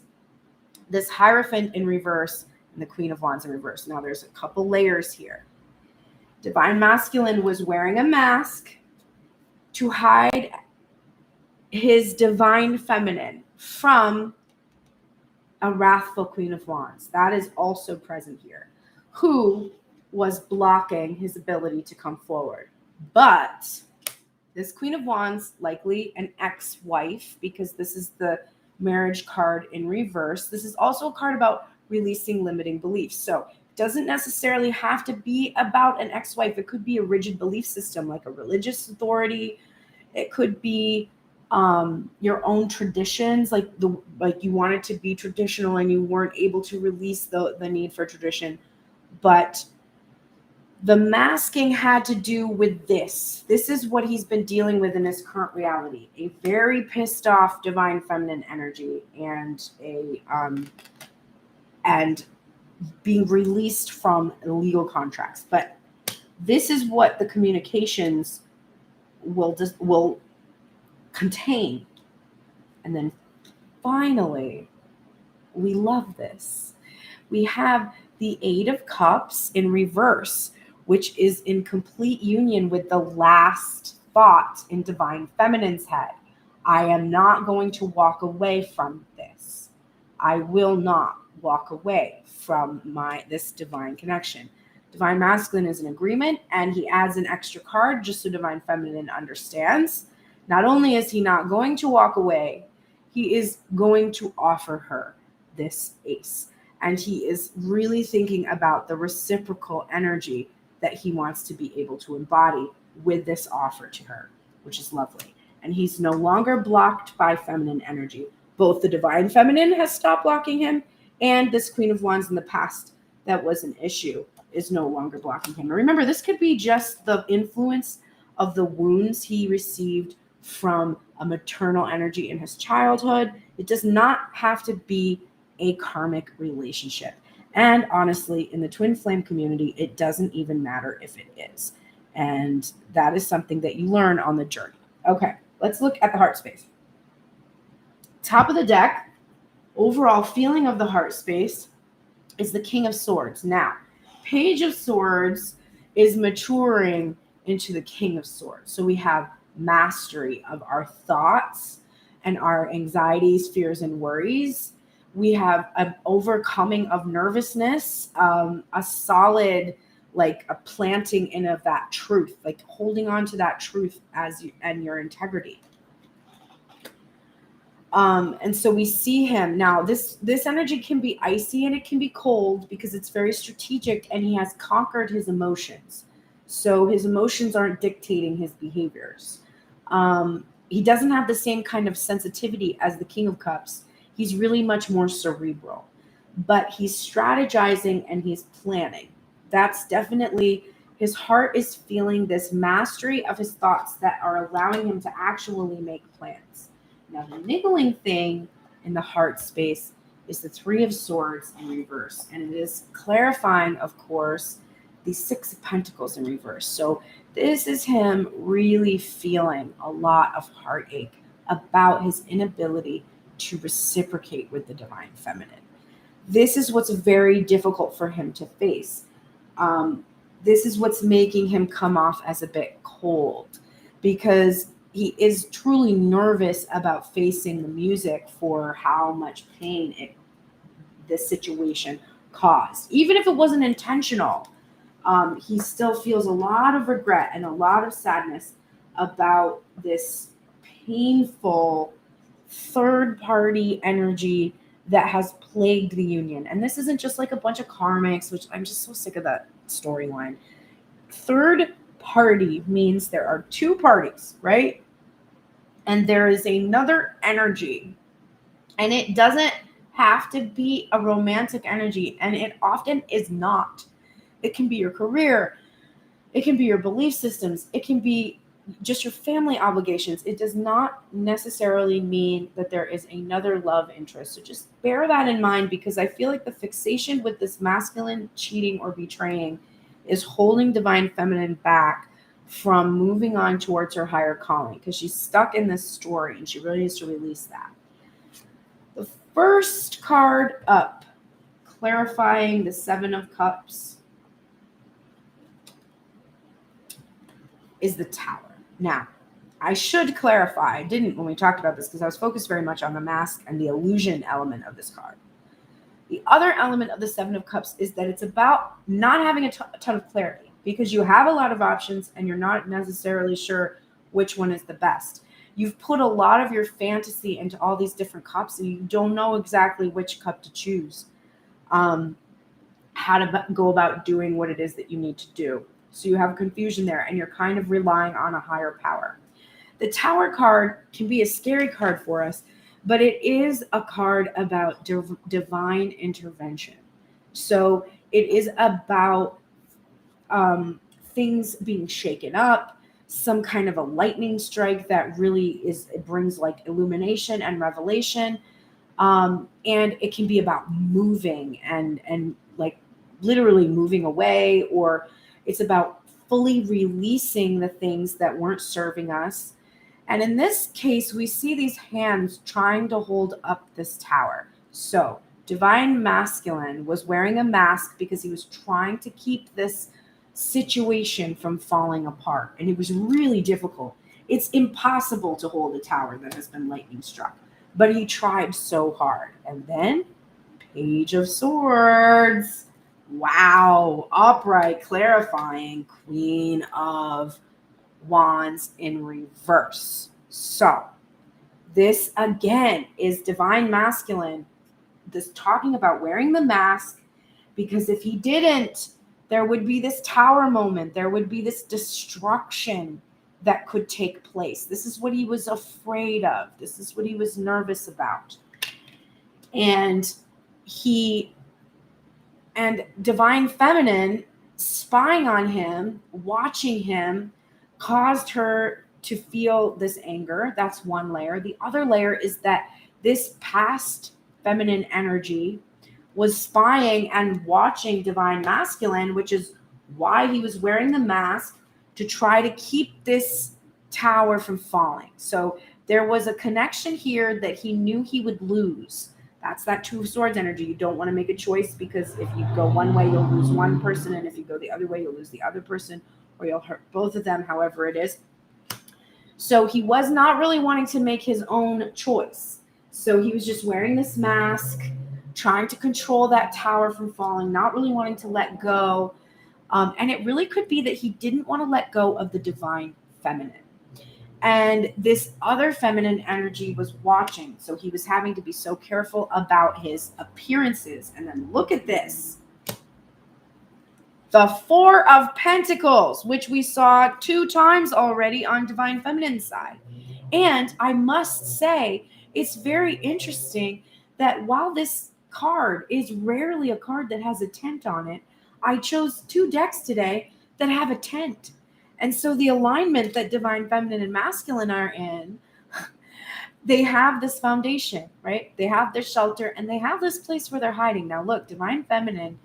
This Hierophant in reverse and the Queen of Wands in reverse. Now there's a couple layers here. Divine masculine was wearing a mask to hide his divine feminine from a wrathful Queen of Wands. That is also present here, who was blocking his ability to come forward. But this Queen of Wands, likely an ex-wife, because this is the marriage card in reverse. This is also a card about releasing limiting beliefs. So it doesn't necessarily have to be about an ex-wife. It could be a rigid belief system, like a religious authority. It could be your own traditions, like you wanted to be traditional and you weren't able to release the need for tradition. But the masking had to do with this. This is what he's been dealing with in his current reality. A very pissed off divine feminine energy and and being released from legal contracts. But this is what the communications will contain. And then finally, we love this. We have the Eight of Cups in reverse, which is in complete union with the last thought in divine feminine's head. I am not going to walk away from this. I will not walk away from this divine connection. Divine masculine is an agreement, and he adds an extra card just so divine feminine understands. Not only is he not going to walk away, he is going to offer her this ace. And he is really thinking about the reciprocal energy that he wants to be able to embody with this offer to her, which is lovely. And he's no longer blocked by feminine energy. Both the divine feminine has stopped blocking him, and this Queen of Wands in the past that was an issue is no longer blocking him. And remember, this could be just the influence of the wounds he received from a maternal energy in his childhood. It does not have to be a karmic relationship. And honestly, in the twin flame community, it doesn't even matter if it is. And that is something that you learn on the journey. Okay, let's look at the heart space. Top of the deck, overall feeling of the heart space is the King of Swords. Now, Page of Swords is maturing into the King of Swords. So we have mastery of our thoughts and our anxieties, fears, and worries. We have an overcoming of nervousness, a solid, like a planting in of that truth, like holding on to that truth and your integrity. And so we see him now. This energy can be icy and it can be cold because it's very strategic, and he has conquered his emotions. So his emotions aren't dictating his behaviors. He doesn't have the same kind of sensitivity as the King of Cups. He's really much more cerebral, but he's strategizing and he's planning. That's definitely, his heart is feeling this mastery of his thoughts that are allowing him to actually make plans. Now, the niggling thing in the heart space is the Three of Swords in reverse, and it is clarifying, of course, the Six of Pentacles in reverse. So this is him really feeling a lot of heartache about his inability to reciprocate with the divine feminine. This is what's very difficult for him to face. This is what's making him come off as a bit cold, because he is truly nervous about facing the music for how much pain this situation caused. Even if it wasn't intentional, he still feels a lot of regret and a lot of sadness about this painful third-party energy that has plagued the union. And this isn't just like a bunch of karmics, which I'm just so sick of that storyline. Third party means there are two parties, right? And there is another energy. And it doesn't have to be a romantic energy, and it often is not. It can be your career. It can be your belief systems. It can be just your family obligations. It does not necessarily mean that there is another love interest. So just bear that in mind, because I feel like the fixation with this masculine cheating or betraying is holding divine feminine back from moving on towards her higher calling, because she's stuck in this story and she really needs to release that. The first card up, clarifying the Seven of Cups, is the Tower. Now, I should clarify, I didn't when we talked about this because I was focused very much on the mask and the illusion element of this card. The other element of the Seven of Cups is that it's about not having a ton of clarity, because you have a lot of options and you're not necessarily sure which one is the best. You've put a lot of your fantasy into all these different cups and you don't know exactly which cup to choose, how to go about doing what it is that you need to do. So you have confusion there and you're kind of relying on a higher power. The Tower card can be a scary card for us, but it is a card about divine intervention. So it is about things being shaken up, some kind of a lightning strike that really it brings like illumination and revelation. And it can be about moving and like literally moving away, or it's about fully releasing the things that weren't serving us. And in this case, we see these hands trying to hold up this tower. So Divine Masculine was wearing a mask because he was trying to keep this situation from falling apart. And it was really difficult. It's impossible to hold a tower that has been lightning struck. But he tried so hard. And then Page of Swords. Wow. Upright, clarifying, Queen of Wands in reverse. So this again is Divine Masculine, this talking about wearing the mask, because if he didn't, there would be this tower moment, there would be this destruction that could take place. This is what he was afraid of, this is what he was nervous about. And Divine Feminine spying on him, watching him, caused her to feel this anger. That's one layer. The other layer is that this past feminine energy was spying and watching Divine Masculine, which is why he was wearing the mask, to try to keep this tower from falling. So there was a connection here that he knew he would lose. That's that Two of Swords energy. You don't want to make a choice, because if you go one way, you'll lose one person, and if you go the other way, you'll lose the other person, or you'll hurt both of them, however it is. So he was not really wanting to make his own choice. So he was just wearing this mask, trying to control that tower from falling, not really wanting to let go. And it really could be that he didn't want to let go of the Divine Feminine. And this other feminine energy was watching. So he was having to be so careful about his appearances. And then look at this. The Four of Pentacles, which we saw 2 times already on Divine Feminine's side. And I must say, it's very interesting that while this card is rarely a card that has a tent on it, I chose 2 decks today that have a tent. And so the alignment that Divine Feminine and Masculine are in, they have this foundation, right? They have their shelter and they have this place where they're hiding. Now look, Divine Feminine,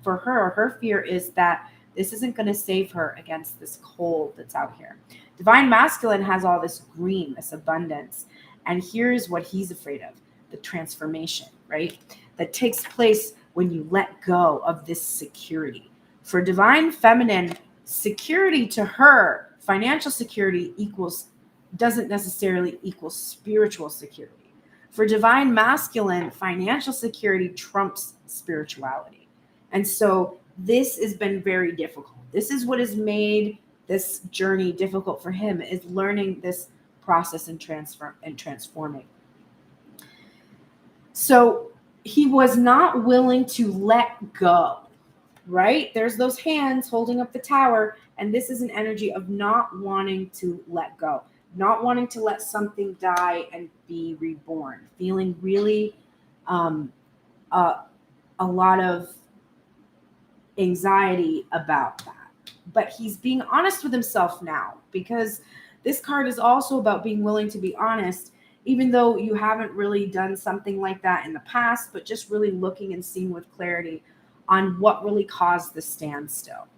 for her fear is that this isn't going to save her against this cold that's out here. Divine Masculine has all this green, this abundance. And here's what he's afraid of, the transformation, right? That takes place when you let go of this security. For Divine Feminine, security to her, financial security doesn't necessarily equal spiritual security. For Divine Masculine, financial security trumps spirituality. And so this has been very difficult. This is what has made this journey difficult for him, is learning this process and transforming. So he was not willing to let go, right? There's those hands holding up the tower. And this is an energy of not wanting to let go, not wanting to let something die and be reborn, feeling really a lot of anxiety about that. But he's being honest with himself now, because this card is also about being willing to be honest, even though you haven't really done something like that in the past, but just really looking and seeing with clarity on what really caused the standstill.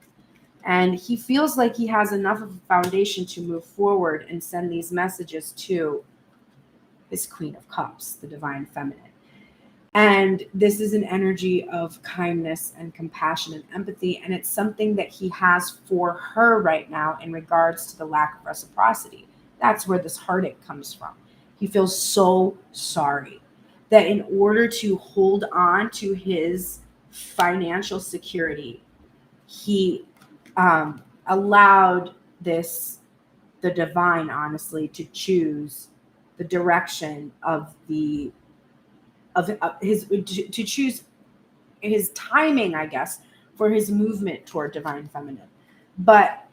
And he feels like he has enough of a foundation to move forward and send these messages to his Queen of Cups, the Divine Feminine. And this is an energy of kindness and compassion and empathy. And it's something that he has for her right now in regards to the lack of reciprocity. That's where this heartache comes from. He feels so sorry. that in order to hold on to his financial security, he allowed the divine, honestly, to choose the direction of his, to choose his timing, I guess, for his movement toward divine feminine. But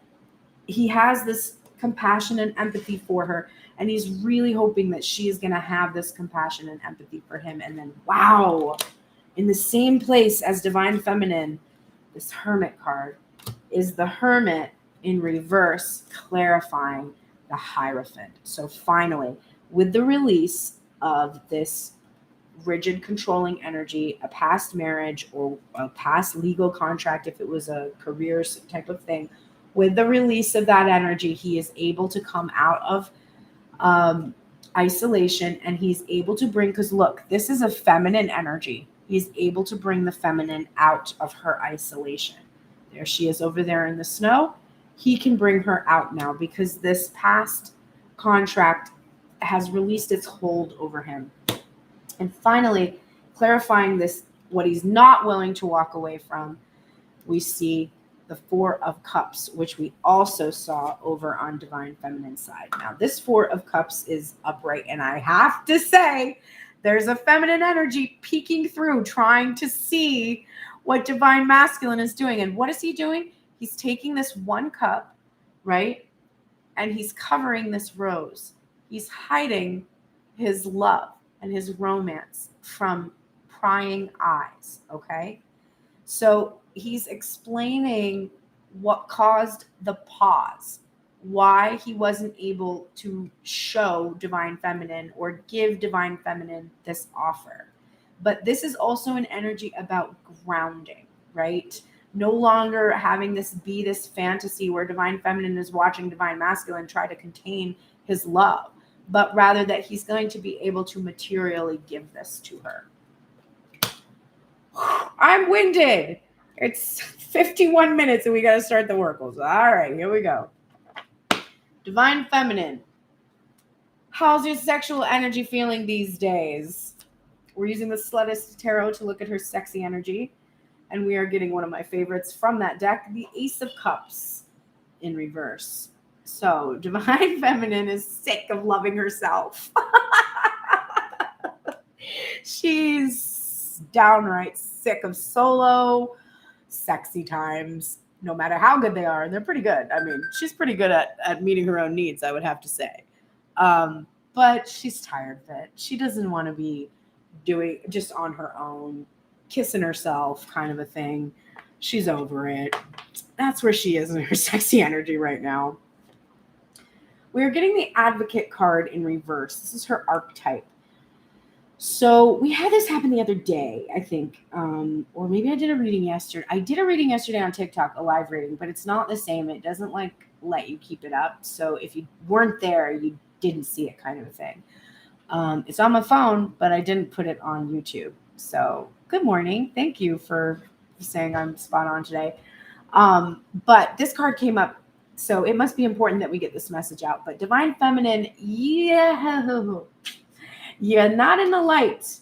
he has this compassion and empathy for her, and he's really hoping that she is going to have this compassion and empathy for him. And then, wow, in the same place as divine feminine, this hermit card is the hermit in reverse, clarifying the Hierophant. So finally, with the release of this rigid controlling energy, a past marriage or a past legal contract, if it was a career type of thing, with the release of that energy, he is able to come out of isolation, and he's able to bring, because look, this is a feminine energy. He's able to bring the feminine out of her isolation. There she is over there in the snow. He can bring her out now because this past contract has released its hold over him. And finally, clarifying this, what he's not willing to walk away from, we see the Four of Cups, which we also saw over on Divine Feminine side. Now, this Four of Cups is upright, and I have to say, there's a feminine energy peeking through, trying to see what Divine Masculine is doing. And what is he doing? He's taking this one cup, right? And he's covering this rose. He's hiding his love and his romance from prying eyes, okay? So he's explaining what caused the pause, why he wasn't able to show Divine Feminine or give Divine Feminine this offer. But this is also an energy about grounding, right? No longer having this be this fantasy where Divine Feminine is watching Divine Masculine try to contain his love, but rather that he's going to be able to materially give this to her. I'm winded. It's 51 minutes and we got to start the oracles. All right, here we go. Divine Feminine. How's your sexual energy feeling these days? We're using the Slutist Tarot to look at her sexy energy. And we are getting one of my favorites from that deck, the Ace of Cups in reverse. So Divine Feminine is sick of loving herself. She's downright sick of solo sexy times, no matter how good they are. And they're pretty good. I mean, she's pretty good at meeting her own needs, I would have to say. But she's tired of it. She doesn't want to be doing just on her own, kissing herself kind of a thing. She's over it. That's where she is in her sexy energy right now. We're getting the Advocate card in reverse. This is her archetype. So we had this happen the other day, I think, or maybe I did a reading yesterday. I did a reading yesterday on TikTok, a live reading, but it's not the same. It doesn't like let you keep it up. So if you weren't there, you didn't see it, kind of a thing. It's on my phone, but I didn't put it on YouTube. So good morning. Thank you for saying I'm spot on today. But this card came up, so it must be important that we get this message out. But Divine Feminine, you're not in the light.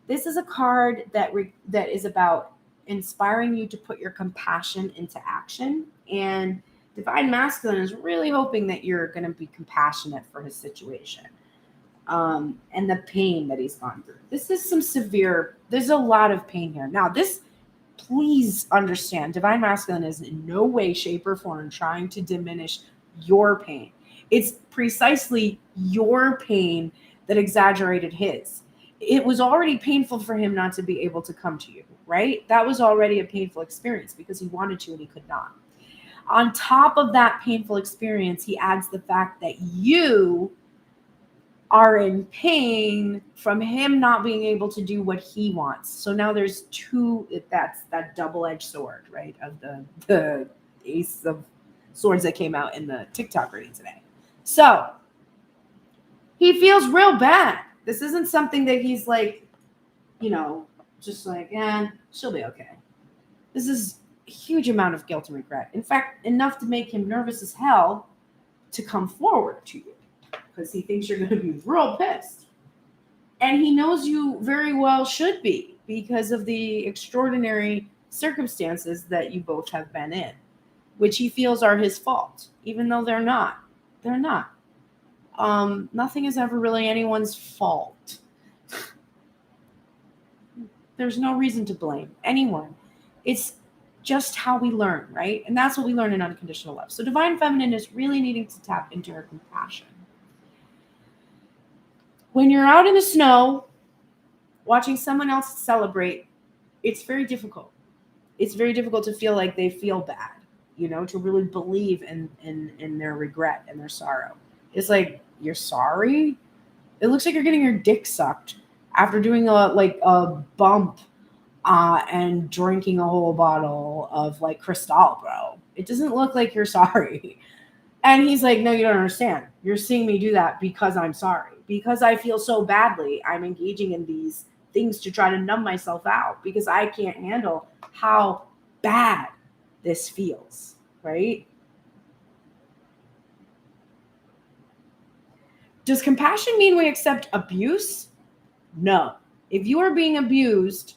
This is a card that is about inspiring you to put your compassion into action. And Divine Masculine is really hoping that you're going to be compassionate for his situation and the pain that he's gone through. This is there's a lot of pain here. Now, please understand, Divine Masculine is in no way, shape, or form trying to diminish your pain. It's precisely your pain that exaggerated his. It was already painful for him not to be able to come to you, right? That was already a painful experience because he wanted to and he could not. On top of that painful experience, he adds the fact that you are in pain from him not being able to do what he wants. So now there's that's that double-edged sword, right? Of the Ace of Swords that came out in the TikTok reading today. So he feels real bad. This isn't something that he's like, just like, she'll be okay. This is a huge amount of guilt and regret. In fact, enough to make him nervous as hell to come forward to you because he thinks you're going to be real pissed. And he knows you very well should be because of the extraordinary circumstances that you both have been in, which he feels are his fault, even though they're not. They're not. Nothing is ever really anyone's fault. There's no reason to blame anyone. It's just how we learn, right? And that's what we learn in unconditional love. So divine feminine is really needing to tap into her compassion. When you're out in the snow, watching someone else celebrate, it's very difficult. It's very difficult to feel like they feel bad, to really believe in their regret and their sorrow. It's like, you're sorry? It looks like you're getting your dick sucked after doing a bump and drinking a whole bottle of Cristal, bro. It doesn't look like you're sorry. And he's like, no, you don't understand. You're seeing me do that because I'm sorry. Because I feel so badly, I'm engaging in these things to try to numb myself out because I can't handle how bad this feels, right? Does compassion mean we accept abuse? No. If you are being abused,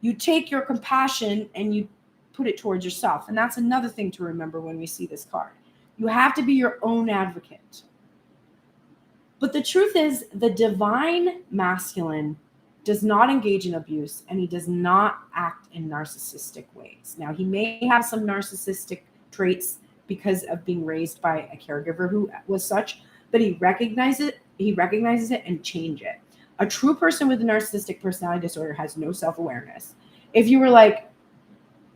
you take your compassion and you put it towards yourself. And that's another thing to remember when we see this card. You have to be your own advocate. But the truth is, the divine masculine does not engage in abuse, and he does not act in narcissistic ways. Now, he may have some narcissistic traits because of being raised by a caregiver who was such, but he recognizes it and change it. A true person with a narcissistic personality disorder has no self-awareness. If you were like,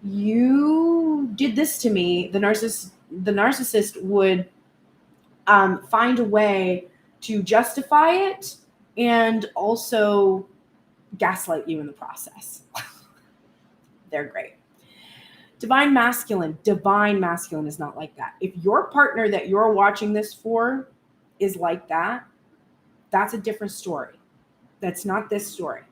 you did this to me, the narcissist would find a way to justify it and also gaslight you in the process. They're great. Divine masculine is not like that. If your partner that you're watching this for is like that, that's a different story. That's not this story.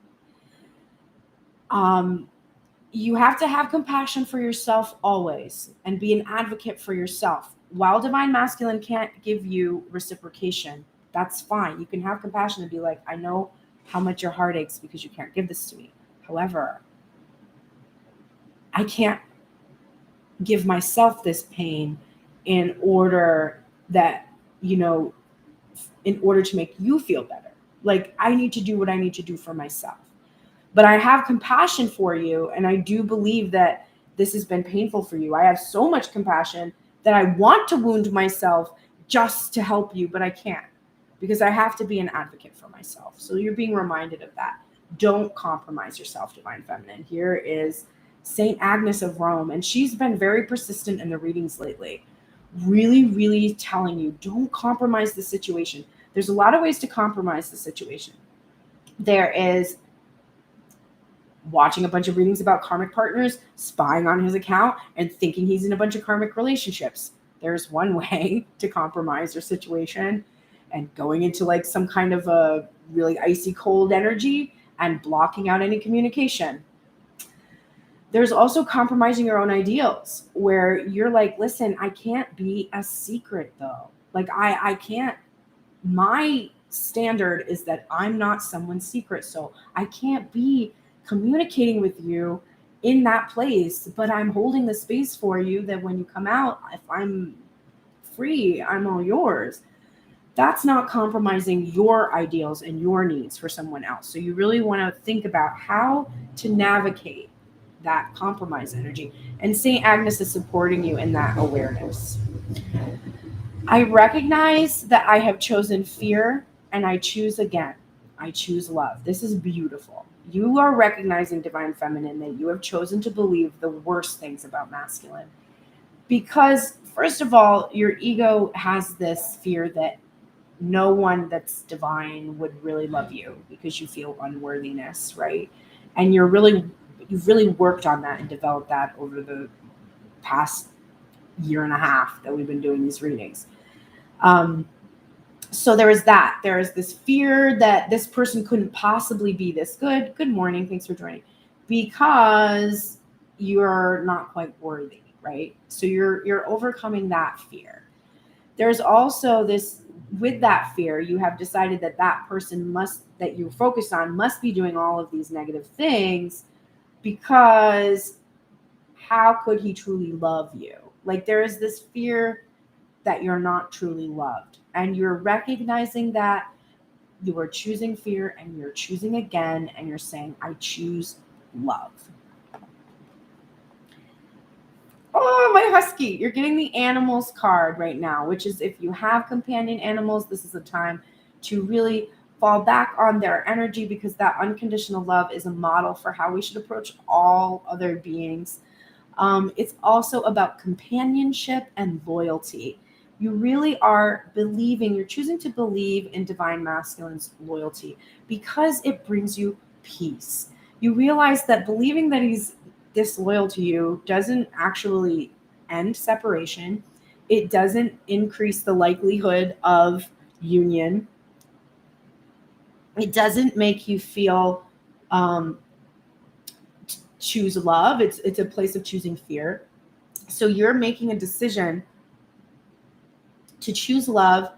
You have to have compassion for yourself always and be an advocate for yourself. While divine masculine can't give you reciprocation, that's fine. You can have compassion and be like, I know how much your heart aches because you can't give this to me. However, I can't give myself this pain in order to make you feel better. Like, I need to do what I need to do for myself. But I have compassion for you, and I do believe that this has been painful for you. I have so much compassion that I want to wound myself just to help you, but I can't because I have to be an advocate for myself. So you're being reminded of that. Don't compromise yourself, divine feminine. Here is Saint Agnes of Rome, and she's been very persistent in the readings lately. Really, really telling you, don't compromise the situation. There's a lot of ways to compromise the situation. There is watching a bunch of readings about karmic partners, spying on his account, and thinking he's in a bunch of karmic relationships. There's one way to compromise your situation, and going into some kind of a really icy cold energy and blocking out any communication. There's also compromising your own ideals where you're like, listen, I can't be a secret though. I can't, my standard is that I'm not someone's secret. So I can't be communicating with you in that place, but I'm holding the space for you that when you come out, if I'm free, I'm all yours. That's not compromising your ideals and your needs for someone else. So you really want to think about how to navigate that compromise energy. And St. Agnes is supporting you in that awareness. I recognize that I have chosen fear and I choose again. I choose love. This is beautiful. You are recognizing, divine feminine, that you have chosen to believe the worst things about masculine. Because, first of all, your ego has this fear that no one that's divine would really love you because you feel unworthiness, right? And you've really worked on that and developed that over the past year and a half that we've been doing these readings. So there is that. There is this fear that this person couldn't possibly be this good. Good morning. Thanks for joining. Because you're not quite worthy, right? So you're overcoming that fear. there's also this, with that fear, you have decided that that person that you're focused on must be doing all of these negative things, because how could he truly love you? Like, there is this fear that you're not truly loved, and you're recognizing that you are choosing fear, and you're choosing again, and you're saying, I choose love. Oh, my husky, you're getting the animals card right now, which is, if you have companion animals, this is a time to really fall back on their energy, because that unconditional love is a model for how we should approach all other beings. It's also about companionship and loyalty. You really are believing, you're choosing to believe in divine masculine's loyalty, because it brings you peace. You realize that believing that he's disloyal to you doesn't actually end separation. It doesn't increase the likelihood of union. It doesn't make you feel choose love. It's a place of choosing fear. So you're making a decision to choose love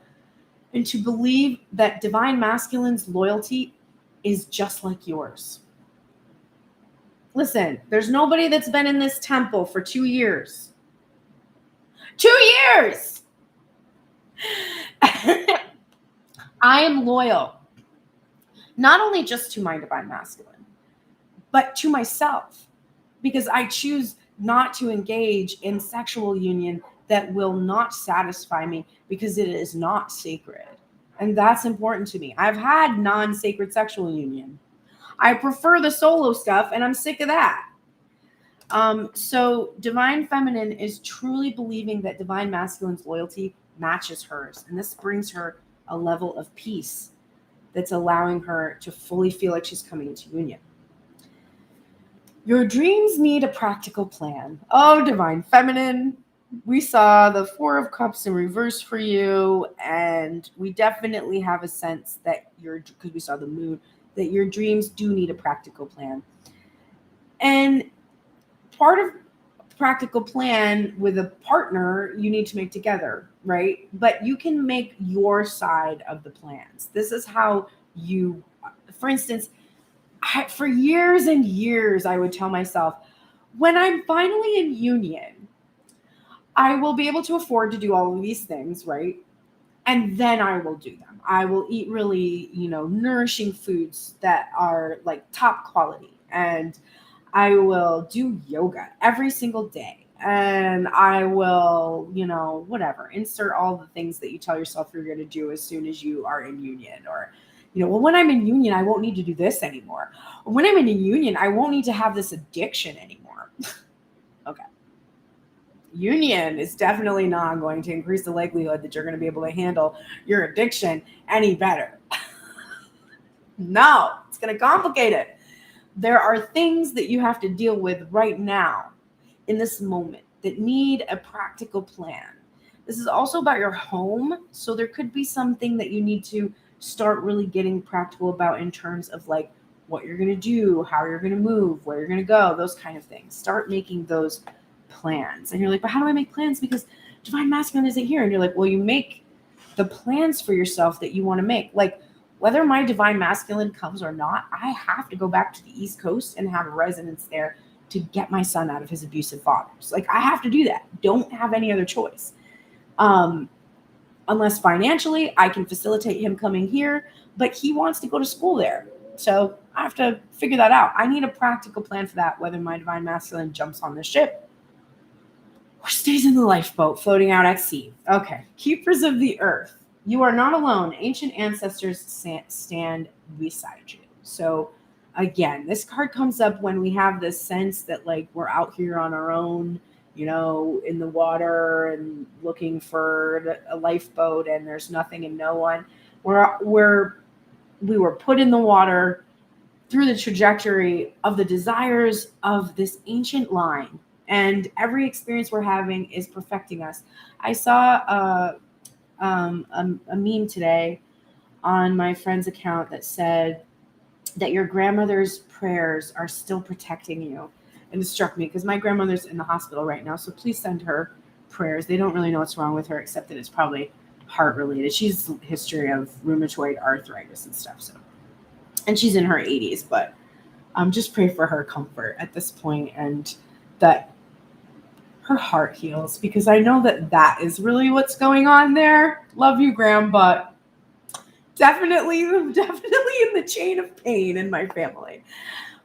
and to believe that divine masculine's loyalty is just like yours. Listen, there's nobody that's been in this temple for 2 years. 2 years! I am loyal, not only just to my divine masculine, but to myself, because I choose not to engage in sexual union that will not satisfy me, because it is not sacred. And that's important to me. I've had non-sacred sexual union. I prefer the solo stuff, and I'm sick of that. So divine feminine is truly believing that divine masculine's loyalty matches hers. And this brings her a level of peace that's allowing her to fully feel like she's coming into union. Your dreams need a practical plan. Oh, divine feminine. We saw the 4 of Cups in reverse for you, and we definitely have a sense that because we saw the moon, that your dreams do need a practical plan. And part of practical plan with a partner, you need to make together, right? But you can make your side of the plans. This is how you, for instance, for years and years, I would tell myself, when I'm finally in union, I will be able to afford to do all of these things, right? And then I will do them. I will eat really, nourishing foods that are like top quality. And I will do yoga every single day. And I will, whatever, insert all the things that you tell yourself you're going to do as soon as you are in union. Or, well, when I'm in union, I won't need to do this anymore. Or when I'm in a union, I won't need to have this addiction anymore. Okay. Union is definitely not going to increase the likelihood that you're going to be able to handle your addiction any better. No, it's going to complicate it. There are things that you have to deal with right now in this moment that need a practical plan. This is also about your home. So there could be something that you need to start really getting practical about in terms of like what you're going to do, how you're going to move, where you're going to go, those kind of things. Start making those plans. And you're like, but how do I make plans? Because divine masculine isn't here. And you're like, well, you make the plans for yourself that you want to make. Like, whether my divine masculine comes or not, I have to go back to the East Coast and have a residence there to get my son out of his abusive fathers. Like, I have to do that. Don't have any other choice. Unless financially I can facilitate him coming here, but he wants to go to school there. So I have to figure that out. I need a practical plan for that, whether my divine masculine jumps on the ship or stays in the lifeboat floating out at sea. Okay. Keepers of the earth. You are not alone. Ancient ancestors stand beside you. So again, this card comes up when we have this sense that like we're out here on our own, in the water and looking for a lifeboat and there's nothing and no one. We were put in the water through the trajectory of the desires of this ancient line. And every experience we're having is perfecting us. I saw a meme today on my friend's account that said that your grandmother's prayers are still protecting you. And it struck me because my grandmother's in the hospital right now. So please send her prayers. They don't really know what's wrong with her, except that it's probably heart related. She's a history of rheumatoid arthritis and stuff. So, and she's in her 80s, but just pray for her comfort at this point and that her heart heals, because I know that is really what's going on there. Love you, Graham, but definitely in the chain of pain in my family.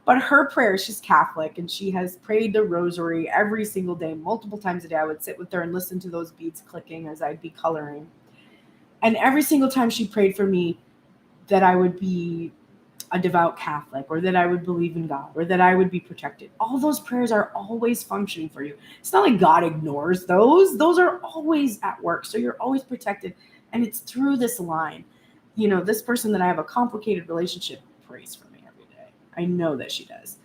But her prayer, she's Catholic, and she has prayed the rosary every single day, multiple times a day. I would sit with her and listen to those beads clicking as I'd be coloring. And every single time she prayed for me that I would be a devout Catholic, or that I would believe in God, or that I would be protected. All those prayers are always functioning for you. It's not like God ignores those. Those are always at work. So you're always protected. And it's through this line. You know, this person that I have a complicated relationship prays for me every day. I know that she does.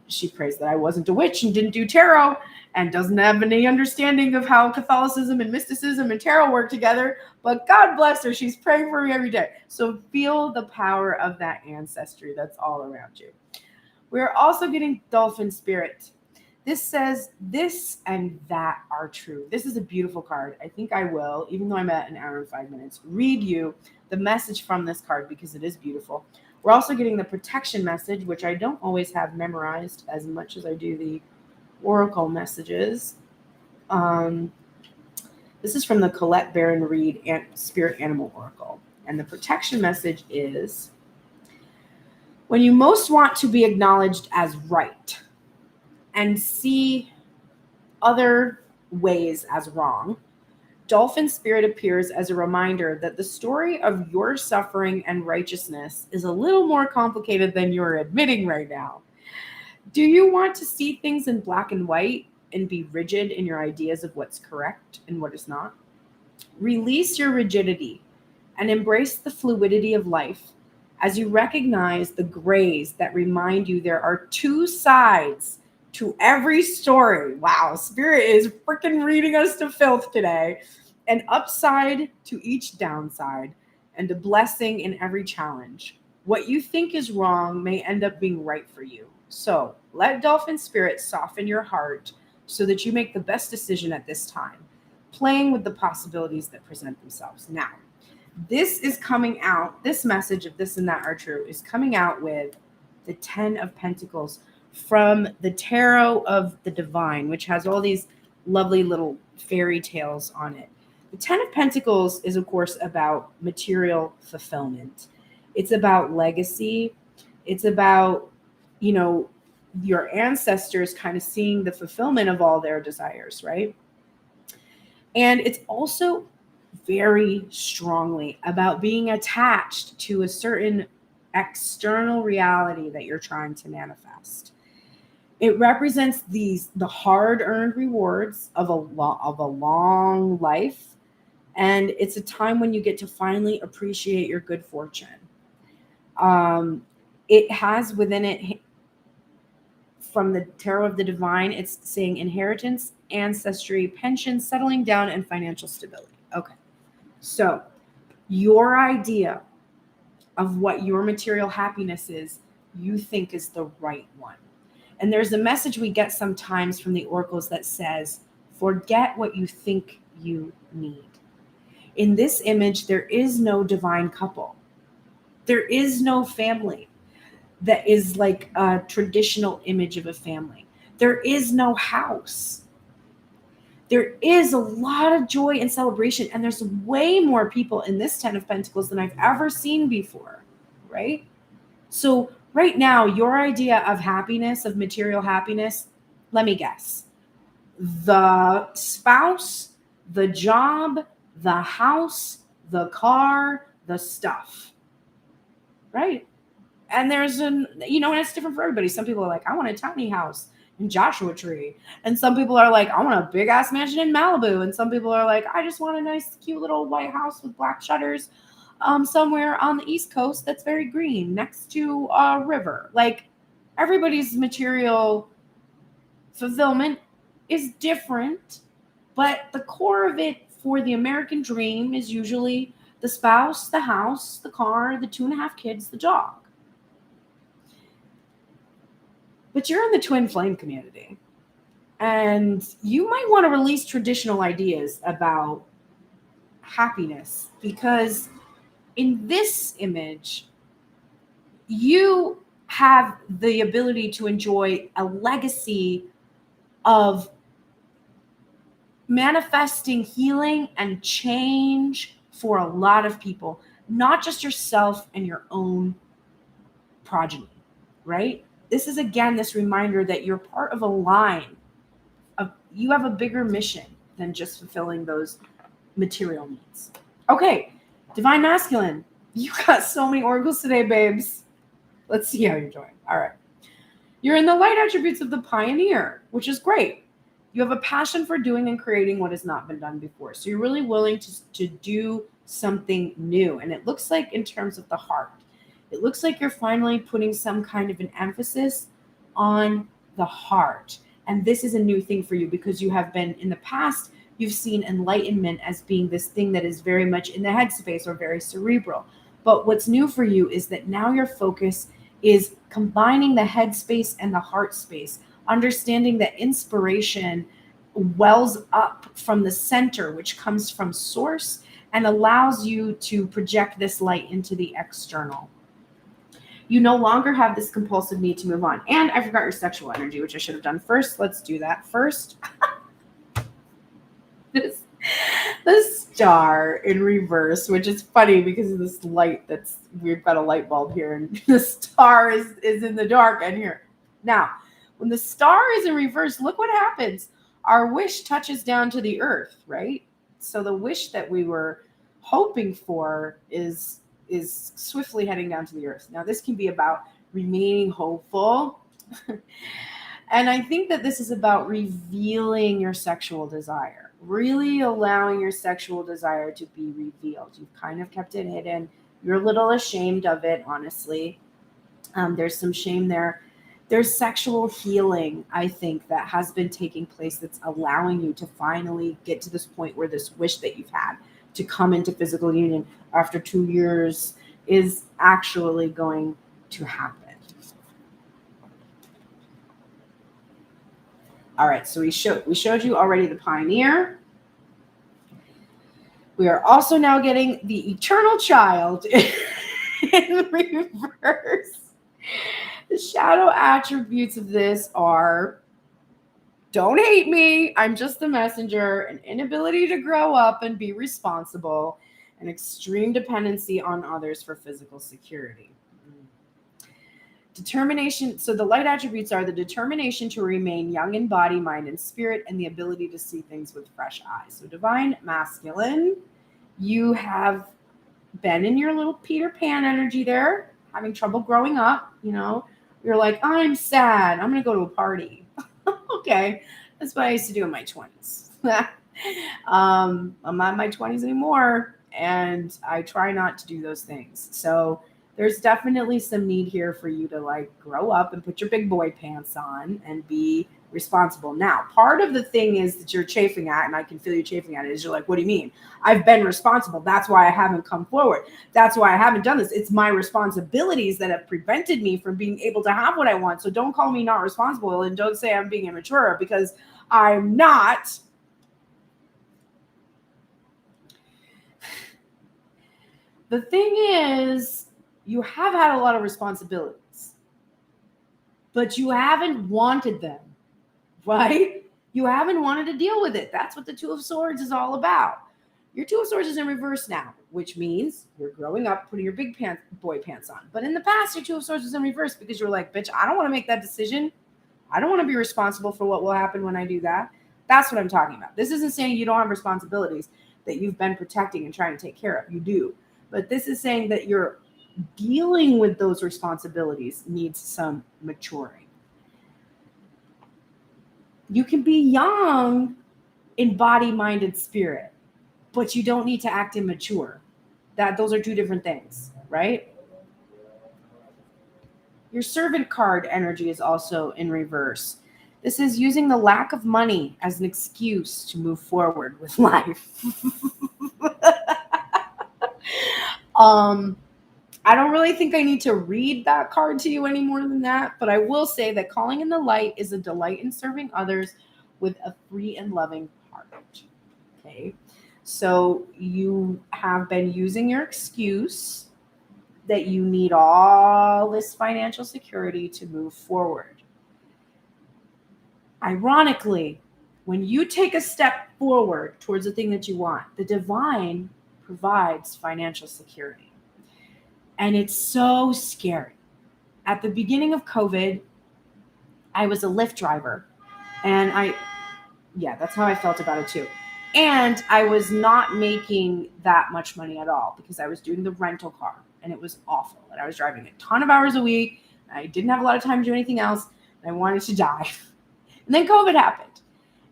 She prays that I wasn't a witch and didn't do tarot and doesn't have any understanding of how Catholicism and mysticism and tarot work together. But God bless her. She's praying for me every day. So feel the power of that ancestry that's all around you. We're also getting dolphin spirit. This says this and that are true. This is a beautiful card. I think I will, even though I'm at an hour and 5 minutes, read you the message from this card because it is beautiful. We're also getting the protection message, which I don't always have memorized as much as I do the oracle messages. This is from the Colette Baron Reed Spirit Animal Oracle. And the protection message is, when you most want to be acknowledged as right and see other ways as wrong, Dolphin Spirit appears as a reminder that the story of your suffering and righteousness is a little more complicated than you're admitting right now. Do you want to see things in black and white and be rigid in your ideas of what's correct and what is not? Release your rigidity and embrace the fluidity of life as you recognize the grays that remind you there are two sides to every story. Wow, Spirit is freaking reading us to filth today. An upside to each downside and a blessing in every challenge. What you think is wrong may end up being right for you. So let Dolphin Spirit soften your heart so that you make the best decision at this time, playing with the possibilities that present themselves. Now, this is coming out, this message of this and that are true is coming out with the 10 of Pentacles from the Tarot of the Divine, which has all these lovely little fairy tales on it. The 10 of Pentacles is, of course, about material fulfillment. It's about legacy. It's about, you know, your ancestors kind of seeing the fulfillment of all their desires, right? And it's also very strongly about being attached to a certain external reality that you're trying to manifest. It represents the hard-earned rewards of a long life, and it's a time when you get to finally appreciate your good fortune. It has within it, from the Tarot of the Divine, it's saying inheritance, ancestry, pension, settling down, and financial stability. Okay, so your idea of what your material happiness is, you think is the right one. And there's a message we get sometimes from the oracles that says, forget what you think you need. In this image, there is no divine couple. There is no family that is like a traditional image of a family. There is no house. There is a lot of joy and celebration, and there's way more people in this 10 of Pentacles than I've ever seen before, right? So right now, your idea of happiness, of material happiness, let me guess. The spouse, the job, the house, the car, the stuff, right? And there's and it's different for everybody. Some people are like, I want a tiny house in Joshua Tree. And some people are like, I want a big ass mansion in Malibu. And some people are like, I just want a nice, cute little white house with black shutters somewhere on the East Coast that's very green next to a river. Like, everybody's material fulfillment is different, but the core of it for the American dream is usually the spouse, the house, the car, the 2.5 kids, the dog. But you're in the twin flame community. And you might want to release traditional ideas about happiness, because in this image, you have the ability to enjoy a legacy of manifesting healing and change for a lot of people, not just yourself and your own progeny, right? This is again this reminder that you're part of a line of, you have a bigger mission than just fulfilling those material needs. Okay, divine masculine, you got so many oracles today, babes. Let's see how you're doing. All right. You're in the light attributes of the pioneer, which is great. You have a passion for doing and creating what has not been done before. So you're really willing to do something new. And it looks like, in terms of the heart, it looks like you're finally putting some kind of an emphasis on the heart. And this is a new thing for you, because you have been, in the past, you've seen enlightenment as being this thing that is very much in the headspace or very cerebral. But what's new for you is that now your focus is combining the headspace and the heart space, understanding that inspiration wells up from the center, which comes from source, and allows you to project this light into the external. You no longer have this compulsive need to move on. And I forgot your sexual energy, which I should have done first. Let's do that first. The star in reverse, which is funny because of this light we've got a light bulb here, and the star is in the dark and here. Now, when the star is in reverse, look what happens. Our wish touches down to the earth, right? So the wish that we were hoping for is swiftly heading down to the earth. Now, this can be about remaining hopeful. And I think that this is about revealing your sexual desire, really allowing your sexual desire to be revealed. You've kind of kept it hidden. You're a little ashamed of it, honestly. There's some shame there. There's sexual healing, I think, that has been taking place that's allowing you to finally get to this point where this wish that you've had to come into physical union after 2 years is actually going to happen. All right, so we showed you already the pioneer. We are also now getting the eternal child in reverse. The shadow attributes of this are: don't hate me, I'm just the messenger, an inability to grow up and be responsible, an extreme dependency on others for physical security. Determination. So the light attributes are the determination to remain young in body, mind, and spirit, and the ability to see things with fresh eyes. So divine masculine, you have been in your little Peter Pan energy there, having trouble growing up. You're like, I'm sad, I'm going to go to a party. Okay, that's what I used to do in my 20s. I'm not in my 20s anymore, and I try not to do those things. So there's definitely some need here for you to grow up and put your big boy pants on and be responsible. Now, part of the thing is that you're chafing at, and I can feel you chafing at it, is you're like, what do you mean? I've been responsible. That's why I haven't come forward. That's why I haven't done this. It's my responsibilities that have prevented me from being able to have what I want. So don't call me not responsible, and don't say I'm being immature, because I'm not. The thing is, you have had a lot of responsibilities, but you haven't wanted them, right? You haven't wanted to deal with it. That's what the Two of Swords is all about. Your Two of Swords is in reverse now, which means you're growing up, putting your big boy pants on. But in the past, your Two of Swords was in reverse because you're like, bitch, I don't want to make that decision. I don't want to be responsible for what will happen when I do that. That's what I'm talking about. This isn't saying you don't have responsibilities that you've been protecting and trying to take care of. You do. But this is saying that you're dealing with those responsibilities needs some maturing. You can be young in body, mind, and spirit, but you don't need to act immature. Those are two different things, right? Your servant card energy is also in reverse. This is using the lack of money as an excuse to move forward with life. I don't really think I need to read that card to you any more than that, but I will say that calling in the light is a delight in serving others with a free and loving heart. Okay. So you have been using your excuse that you need all this financial security to move forward. Ironically, when you take a step forward towards the thing that you want, the divine provides financial security. And it's so scary. At the beginning of COVID, I was a Lyft driver. And that's how I felt about it too. And I was not making that much money at all because I was doing the rental car and it was awful. And I was driving a ton of hours a week. I didn't have a lot of time to do anything else. And I wanted to die. And then COVID happened.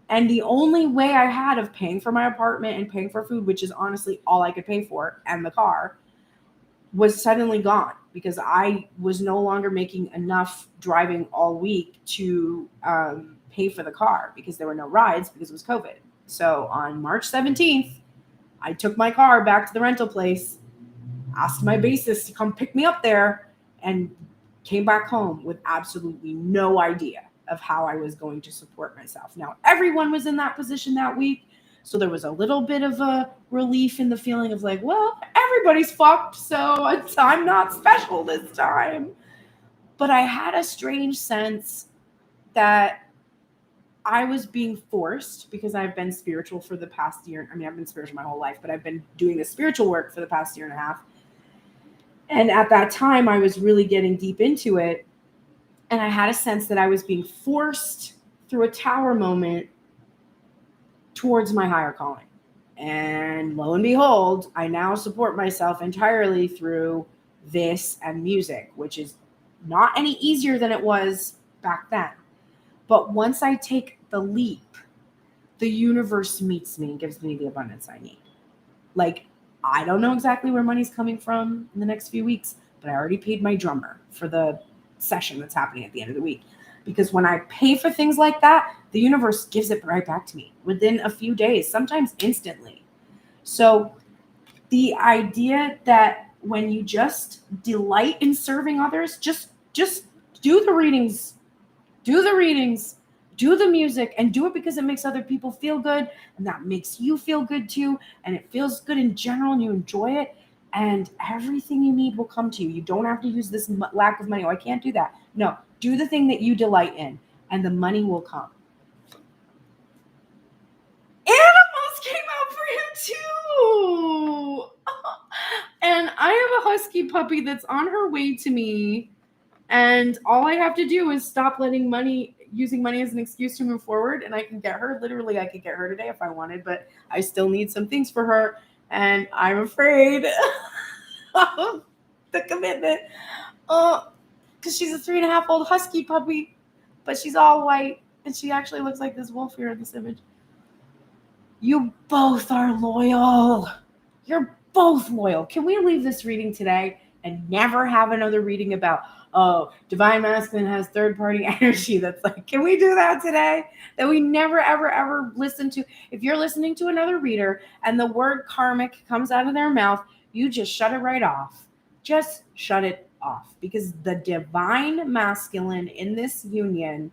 And the only way I had of paying for my apartment and paying for food, which is honestly all I could pay for, and the car, was suddenly gone because I was no longer making enough driving all week to pay for the car because there were no rides because it was COVID. So on March 17th, I took my car back to the rental place, asked my bassist to come pick me up there, and came back home with absolutely no idea of how I was going to support myself. Now, everyone was in that position that week. So there was a little bit of a relief in the feeling of like, well, everybody's fucked, so I'm not special this time. But I had a strange sense that I was being forced, because I've been spiritual for the past year. I mean, I've been spiritual my whole life, but I've been doing the spiritual work for the past year and a half. And at that time, I was really getting deep into it. And I had a sense that I was being forced through a tower moment towards my higher calling. And lo and behold, I now support myself entirely through this and music, which is not any easier than it was back then. But once I take the leap, the universe meets me and gives me the abundance I need. Like, I don't know exactly where money's coming from in the next few weeks, but I already paid my drummer for the session that's happening at the end of the week. Because when I pay for things like that, the universe gives it right back to me within a few days, sometimes instantly. So the idea that when you just delight in serving others, just do the readings, do the music, and do it because it makes other people feel good, and that makes you feel good too, and it feels good in general, and you enjoy it, and everything you need will come to you. You don't have to use this lack of money. Oh, I can't do that. No, do the thing that you delight in, and the money will come. Animals came out for you too. And I have a husky puppy that's on her way to me. And all I have to do is stop using money as an excuse to move forward. And I can get her. Literally, I could get her today if I wanted, but I still need some things for her. And I'm afraid of the commitment. Because she's a 3.5-year-old husky puppy, but she's all white. And she actually looks like this wolf here in this image. You both are loyal. You're both loyal. Can we leave this reading today and never have another reading about, divine masculine has third-party energy? That's like, can we do that today? That we never, ever, ever listen to. If you're listening to another reader and the word karmic comes out of their mouth, you just shut it right off. Just shut it off. Because the divine masculine in this union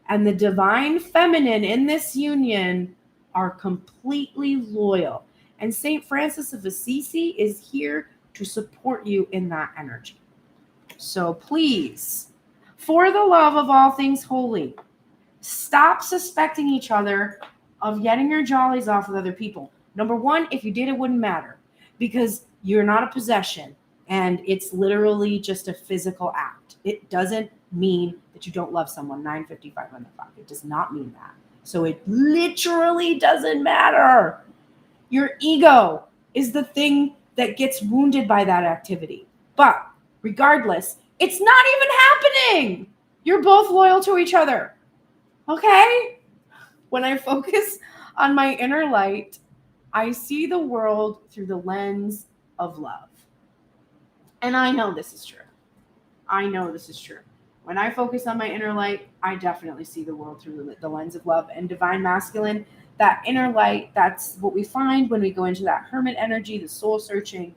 and the divine feminine in this union are completely loyal. And St. Francis of Assisi is here to support you in that energy. So please, for the love of all things holy, stop suspecting each other of getting your jollies off with other people. Number one, if you did, it wouldn't matter because you're not a possession and it's literally just a physical act. It doesn't mean that you don't love someone. 9:55 on the clock. It does not mean that. So it literally doesn't matter. Your ego is the thing that gets wounded by that activity. But regardless, it's not even happening. You're both loyal to each other. Okay? When I focus on my inner light, I see the world through the lens of love. And I know this is true. When I focus on my inner light, I definitely see the world through the lens of love. And divine masculine, that inner light, that's what we find when we go into that hermit energy, the soul searching.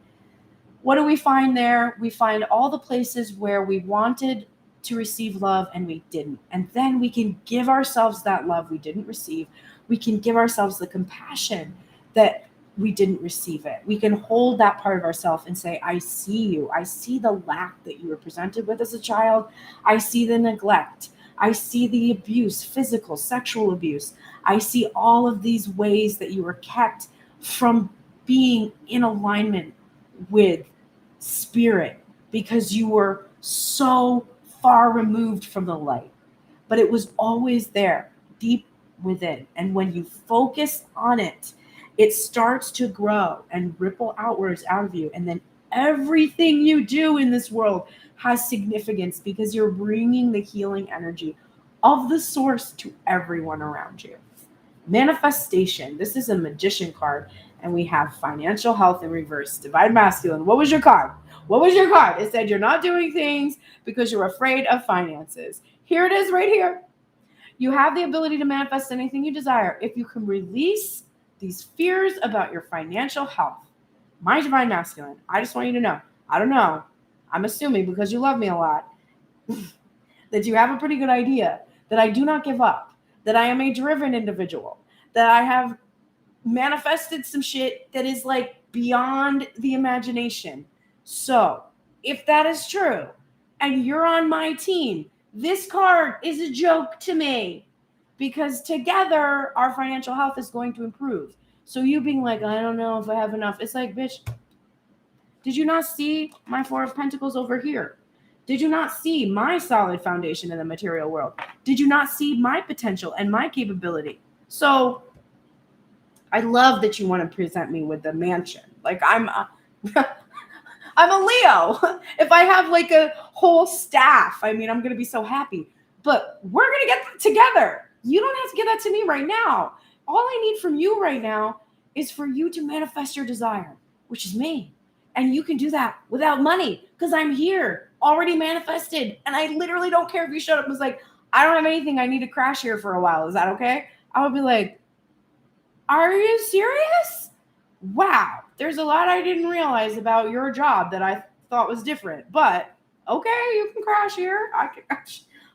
What do we find there? We find all the places where we wanted to receive love and we didn't. And then we can give ourselves that love we didn't receive. We can give ourselves the compassion that we didn't receive it. We can hold that part of ourselves and say, I see you. I see the lack that you were presented with as a child. I see the neglect. I see the abuse, physical, sexual abuse. I see all of these ways that you were kept from being in alignment with spirit because you were so far removed from the light. But it was always there, deep within. And when you focus on it, it starts to grow and ripple outwards out of you. And then everything you do in this world has significance because you're bringing the healing energy of the source to everyone around you. Manifestation. This is a magician card. And we have financial health in reverse. Divine masculine. What was your card? What was your card? It said you're not doing things because you're afraid of finances. Here it is right here. You have the ability to manifest anything you desire if you can release these fears about your financial health. My divine masculine, I just want you to know, I don't know, I'm assuming because you love me a lot, that you have a pretty good idea that I do not give up, that I am a driven individual, that I have manifested some shit that is like beyond the imagination. So if that is true and you're on my team, this card is a joke to me because together our financial health is going to improve. So you being like, I don't know if I have enough. It's like, bitch, did you not see my Four of Pentacles over here? Did you not see my solid foundation in the material world? Did you not see my potential and my capability? So I love that you want to present me with the mansion. Like I'm a Leo. If I have like a whole staff, I mean, I'm going to be so happy. But we're going to get that together. You don't have to get that to me right now. All I need from you right now is for you to manifest your desire, which is me. And you can do that without money because I'm here, already manifested. And I literally don't care if you showed up and was like, I don't have anything. I need to crash here for a while. Is that okay? I would be like, are you serious? Wow. There's a lot I didn't realize about your job that I thought was different. But okay, you can crash here.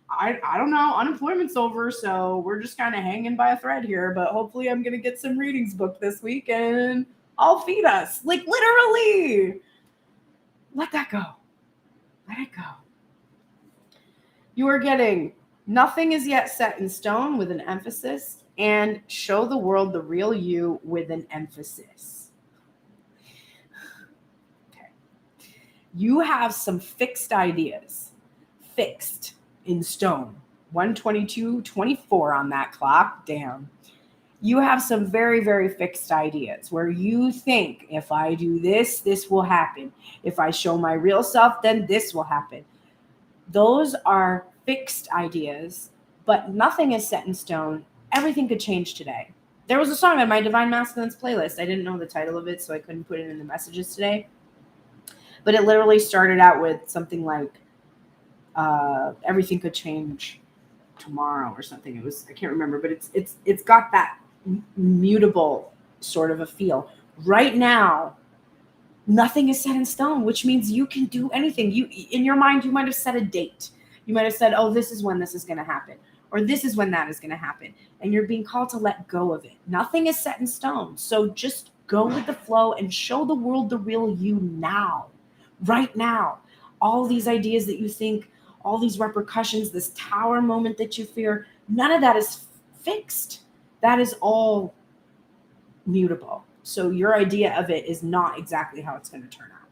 I don't know. Unemployment's over, so we're just kind of hanging by a thread here. But hopefully I'm going to get some readings booked this week and I'll feed us. Like literally. Let that go. Let it go. You are getting nothing is yet set in stone with an emphasis and show the world the real you with an emphasis. Okay. You have some fixed ideas. Fixed in stone. 122:24 on that clock. Damn. You have some very, very fixed ideas where you think if I do this, this will happen. If I show my real self, then this will happen. Those are fixed ideas, but nothing is set in stone. Everything could change today. There was a song on my Divine Masculines playlist. I didn't know the title of it, so I couldn't put it in the messages today. But it literally started out with something like, everything could change tomorrow or something. It was, I can't remember, but it's got that mutable sort of a feel. Right now, nothing is set in stone, which means you can do anything. You, in your mind, you might have set a date. You might have said, oh, this is when this is going to happen, or this is when that is going to happen. And you're being called to let go of it. Nothing is set in stone. So just go with the flow and show the world the real you now, right now. All these ideas that you think, all these repercussions, this tower moment that you fear, none of that is fixed. That is all mutable. So your idea of it is not exactly how it's going to turn out.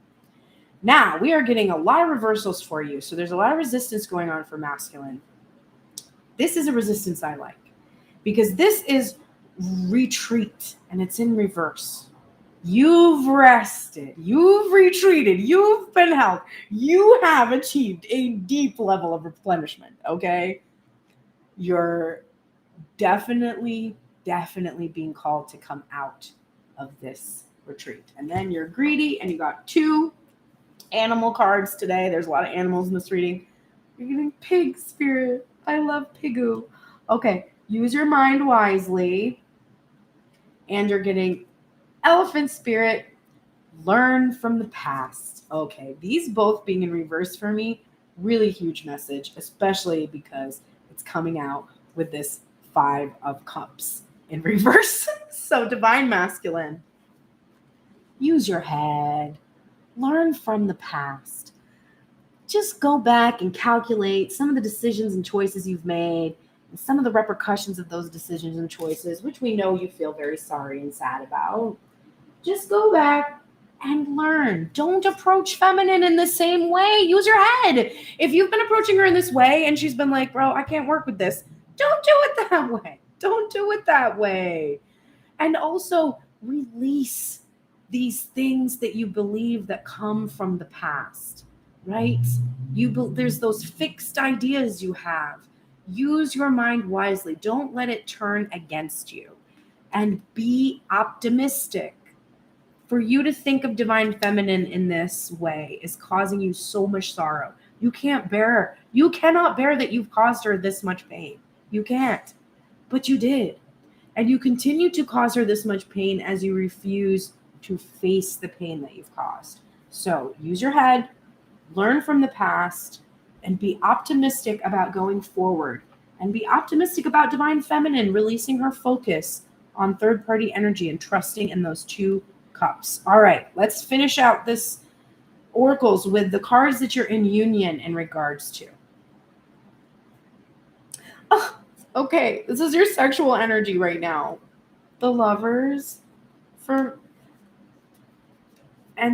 Now, we are getting a lot of reversals for you. So there's a lot of resistance going on for masculine. This is a resistance I like because this is retreat and it's in reverse. You've rested, you've retreated, you've been held, you have achieved a deep level of replenishment, okay? You're definitely being called to come out of this retreat. And then you're greedy and you got 2 animal cards today. There's a lot of animals in this reading. You're getting pig spirit. I love Pigoo. Okay, use your mind wisely. And you're getting elephant spirit. Learn from the past. Okay, these both being in reverse for me Really huge message, especially because it's coming out with this 5 of Cups in reverse. So divine masculine, use your head, learn from the past. Just go back and calculate some of the decisions and choices you've made, and some of the repercussions of those decisions and choices, which we know you feel very sorry and sad about. Just go back and learn. Don't approach feminine in the same way. Use your head. If you've been approaching her in this way and she's been like, bro, I can't work with this, don't do it that way. Don't do it that way. And also release these things that you believe that come from the past, right? There's those fixed ideas you have. Use your mind wisely. Don't let it turn against you. And be optimistic. For you to think of divine feminine in this way is causing you so much sorrow. You cannot bear that you've caused her this much pain. You can't. But you did. And you continue to cause her this much pain as you refuse to face the pain that you've caused. So use your head, learn from the past, and be optimistic about going forward. And be optimistic about divine feminine releasing her focus on third-party energy and trusting in those 2 Cups. All right, let's finish out this oracles with the cards that you're in union in regards to. Oh, okay, this is your sexual energy right now. The Lovers and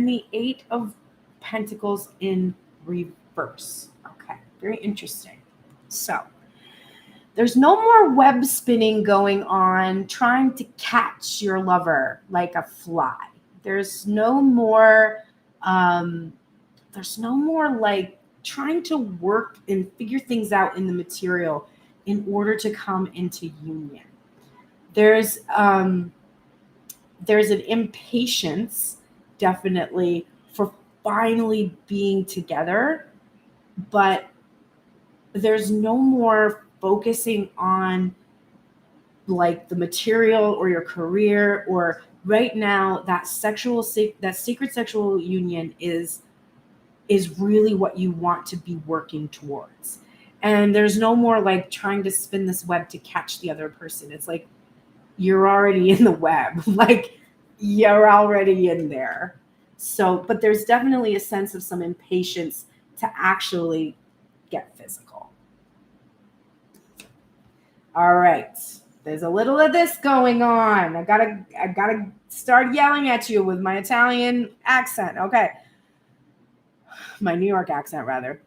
the 8 of Pentacles in reverse. Okay, very interesting. So there's no more web spinning going on, trying to catch your lover like a fly. There's no more like trying to work and figure things out in the material in order to come into union. There's an impatience, definitely, for finally being together, but there's no more focusing on like the material or your career, or right now that secret sexual union is really what you want to be working towards. And there's no more like trying to spin this web to catch the other person. It's like you're already in the web, like you're already in there. So, but there's definitely a sense of some impatience to actually get physical. All right. There's a little of this going on. I gotta start yelling at you with my Italian accent. Okay. My New York accent, rather.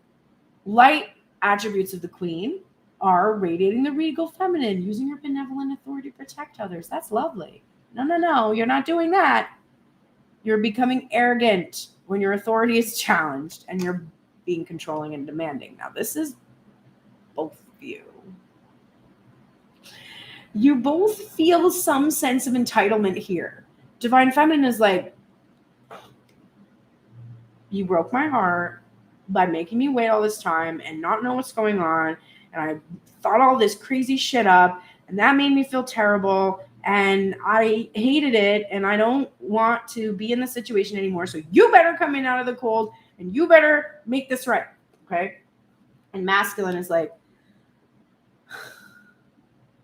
Light attributes of the Queen are radiating the regal feminine, using your benevolent authority to protect others. That's lovely. No, you're not doing that. You're becoming arrogant when your authority is challenged and you're being controlling and demanding. Now, this is both of you. You both feel some sense of entitlement here. Divine feminine is like, you broke my heart by making me wait all this time and not know what's going on. And I thought all this crazy shit up, and that made me feel terrible. And I hated it, and I don't want to be in the situation anymore. So you better come in out of the cold, and you better make this right, okay? And masculine is like,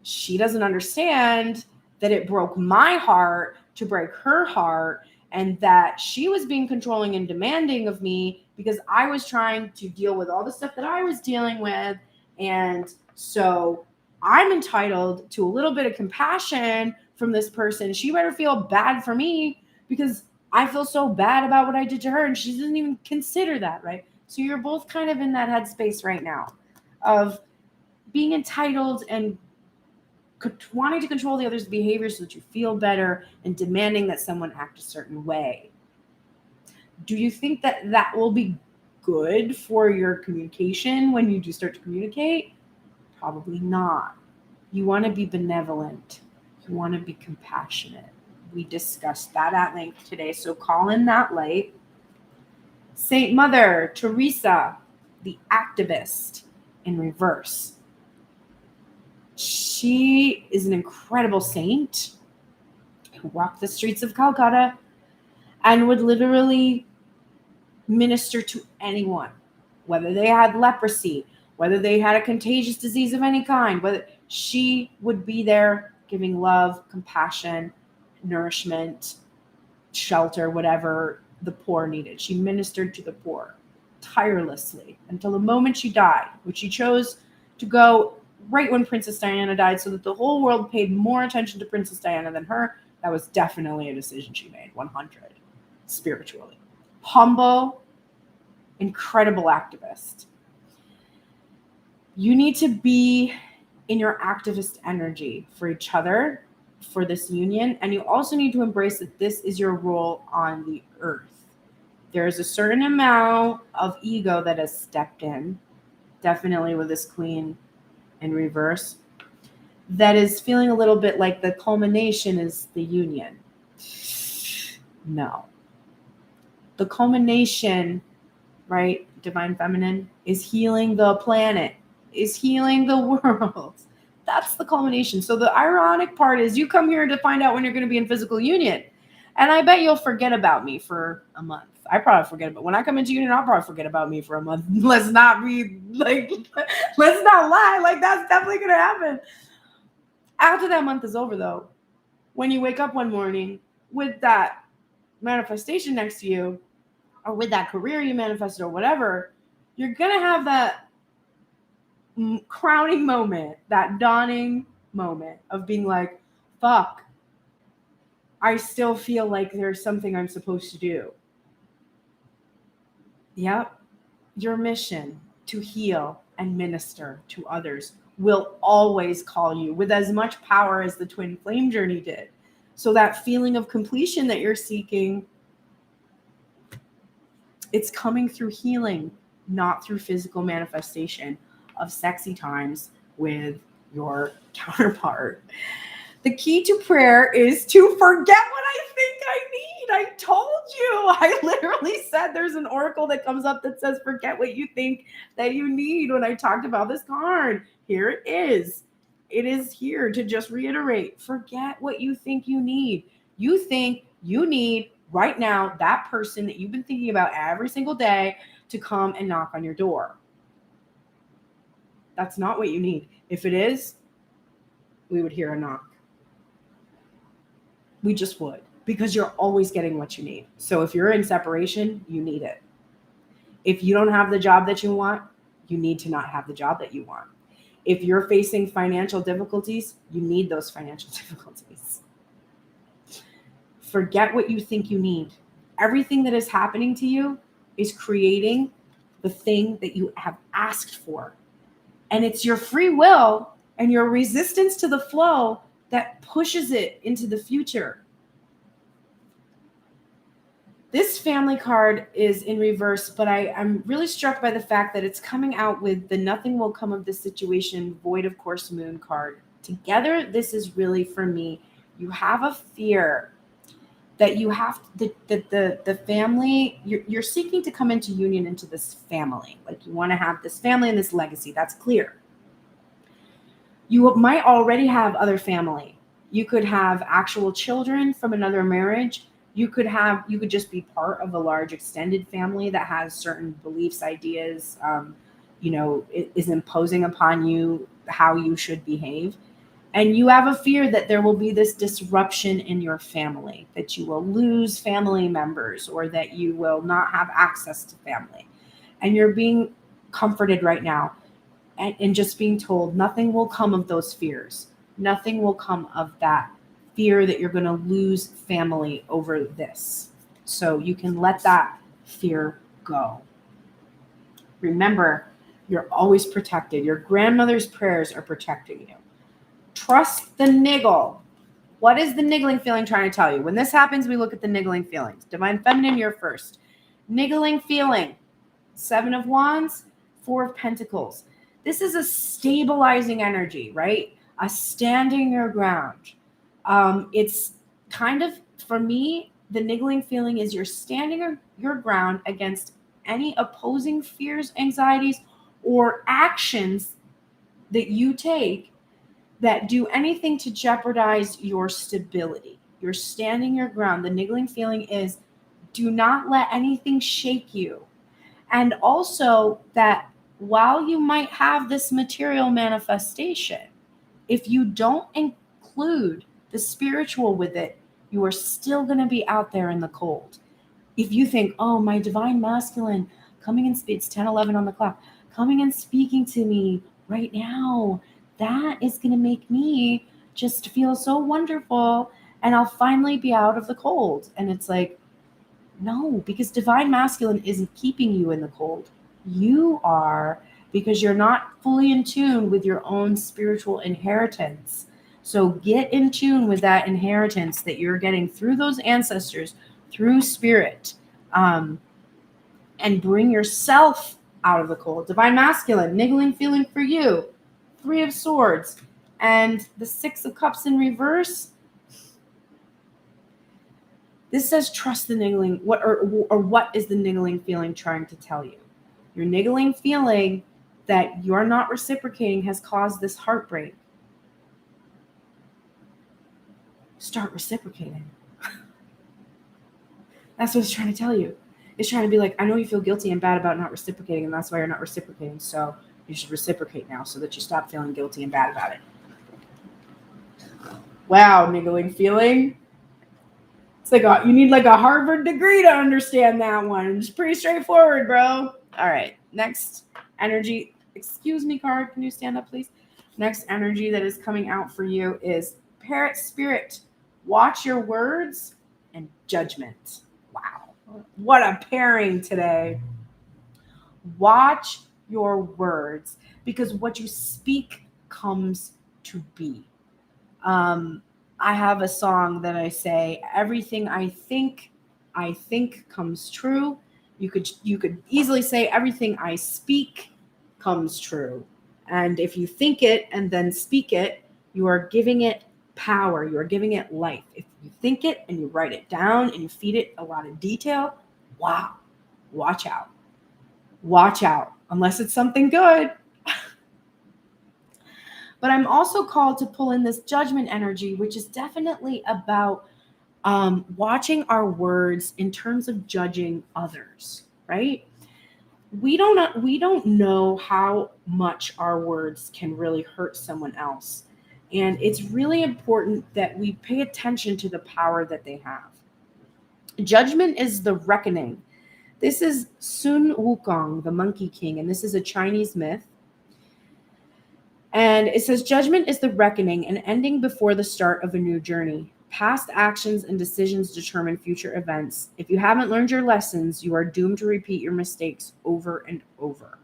she doesn't understand that it broke my heart to break her heart, and that she was being controlling and demanding of me because I was trying to deal with all the stuff that I was dealing with. And so I'm entitled to a little bit of compassion from this person. She better feel bad for me because I feel so bad about what I did to her, and she doesn't even consider that, right? So you're both kind of in that headspace right now of being entitled and wanting to control the other's behavior so that you feel better and demanding that someone act a certain way. Do you think that that will be good for your communication when you do start to communicate? Probably not. You want to be benevolent. You want to be compassionate. We discussed that at length today, so call in that light. Saint Mother Teresa, the activist, in reverse. She is an incredible saint who walked the streets of Calcutta and would literally minister to anyone, whether they had leprosy, whether they had a contagious disease of any kind, whether she would be there giving love, compassion, nourishment, shelter, whatever the poor needed. She ministered to the poor tirelessly until the moment she died, which she chose to go right when Princess Diana died so that the whole world paid more attention to Princess Diana than her. That was definitely a decision she made, 100, spiritually. Humble, incredible activist. You need to be in your activist energy for each other, for this union, and you also need to embrace that this is your role on the earth. There's a certain amount of ego that has stepped in, definitely with this queen in reverse, that is feeling a little bit like the culmination is the union. No. The culmination, right, divine feminine, is healing the planet, is healing the world. That's the culmination. So the ironic part is you come here to find out when you're going to be in physical union. And I bet you'll forget about me for a month. I probably forget about when I come into union, I'll probably forget about me for a month. Let's not be like, let's not lie. Like that's definitely going to happen. After that month is over though, when you wake up one morning with that manifestation next to you, or with that career you manifested or whatever, you're going to have that crowning moment, that dawning moment of being like, fuck, I still feel like there's something I'm supposed to do. Yep. Your mission to heal and minister to others will always call you with as much power as the twin flame journey did. So that feeling of completion that you're seeking, it's coming through healing, not through physical manifestation of sexy times with your counterpart. The key to prayer is to forget what I think I need. I told you. I literally said there's an oracle that comes up that says forget what you think that you need when I talked about this card. Here it is. It is here to just reiterate. Forget what you think you need. You think you need right now that person that you've been thinking about every single day to come and knock on your door. That's not what you need. If it is, we would hear a knock. We just would, because you're always getting what you need. So if you're in separation, you need it. If you don't have the job that you want, you need to not have the job that you want. If you're facing financial difficulties, you need those financial difficulties. Forget what you think you need. Everything that is happening to you is creating the thing that you have asked for. And it's your free will and your resistance to the flow that pushes it into the future. This family card is in reverse, but I'm really struck by the fact that it's coming out with the nothing will come of this situation, void of course moon card. Together, this is really for me. You have a fear that you have the family, you're seeking to come into union into this family. Like you want to have this family and this legacy. That's clear. You might already have other family. You could have actual children from another marriage. You could just be part of a large extended family that has certain beliefs, ideas, is imposing upon you how you should behave. And you have a fear that there will be this disruption in your family, that you will lose family members or that you will not have access to family. And you're being comforted right now and just being told nothing will come of those fears. Nothing will come of that fear that you're going to lose family over this. So you can let that fear go. Remember, you're always protected. Your grandmother's prayers are protecting you. Trust the niggle. What is the niggling feeling trying to tell you? When this happens, we look at the niggling feelings. Divine Feminine, you're first. Niggling feeling. 7 of Wands, 4 of Pentacles. This is a stabilizing energy, right? A standing your ground. It's kind of, for me, the niggling feeling is you're standing your ground against any opposing fears, anxieties, or actions that you take that do anything to jeopardize your stability. You're standing your ground. The niggling feeling is do not let anything shake you. And also that while you might have this material manifestation, if you don't include the spiritual with it, you are still going to be out there in the cold. If you think, oh, my divine masculine coming and it's 10:11 on the clock, coming and speaking to me right now, that is going to make me just feel so wonderful, and I'll finally be out of the cold. And it's like, no, because divine masculine isn't keeping you in the cold. You are, because you're not fully in tune with your own spiritual inheritance. So get in tune with that inheritance that you're getting through those ancestors, through spirit, and bring yourself out of the cold. Divine masculine, niggling feeling for you. 3 of Swords. And the 6 of Cups in reverse. This says trust the niggling. What is the niggling feeling trying to tell you? Your niggling feeling that you're not reciprocating has caused this heartbreak. Start reciprocating. That's what it's trying to tell you. It's trying to be like, I know you feel guilty and bad about not reciprocating, and that's why you're not reciprocating. So you should reciprocate now so that you stop feeling guilty and bad about it. Wow, niggling feeling. It's like you need like a Harvard degree to understand that one. It's pretty straightforward, bro. All right, next energy. Excuse me, card. Can you stand up, please? Next energy that is coming out for you is Parrot Spirit. Watch your words and judgment. Wow, what a pairing today. Watch your words, because what you speak comes to be. I have a song that I say, everything I think comes true. You could easily say everything I speak comes true. And if you think it and then speak it, you are giving it power. You are giving it life. If you think it and you write it down and you feed it a lot of detail, wow, watch out. Watch out, unless it's something good. But I'm also called to pull in this judgment energy, which is definitely about watching our words in terms of judging others, right? We don't know how much our words can really hurt someone else. And it's really important that we pay attention to the power that they have. Judgment is the reckoning. This is Sun Wukong, the Monkey King, and this is a Chinese myth. And it says, judgment is the reckoning, an ending before the start of a new journey. Past actions and decisions determine future events. If you haven't learned your lessons, you are doomed to repeat your mistakes over and over.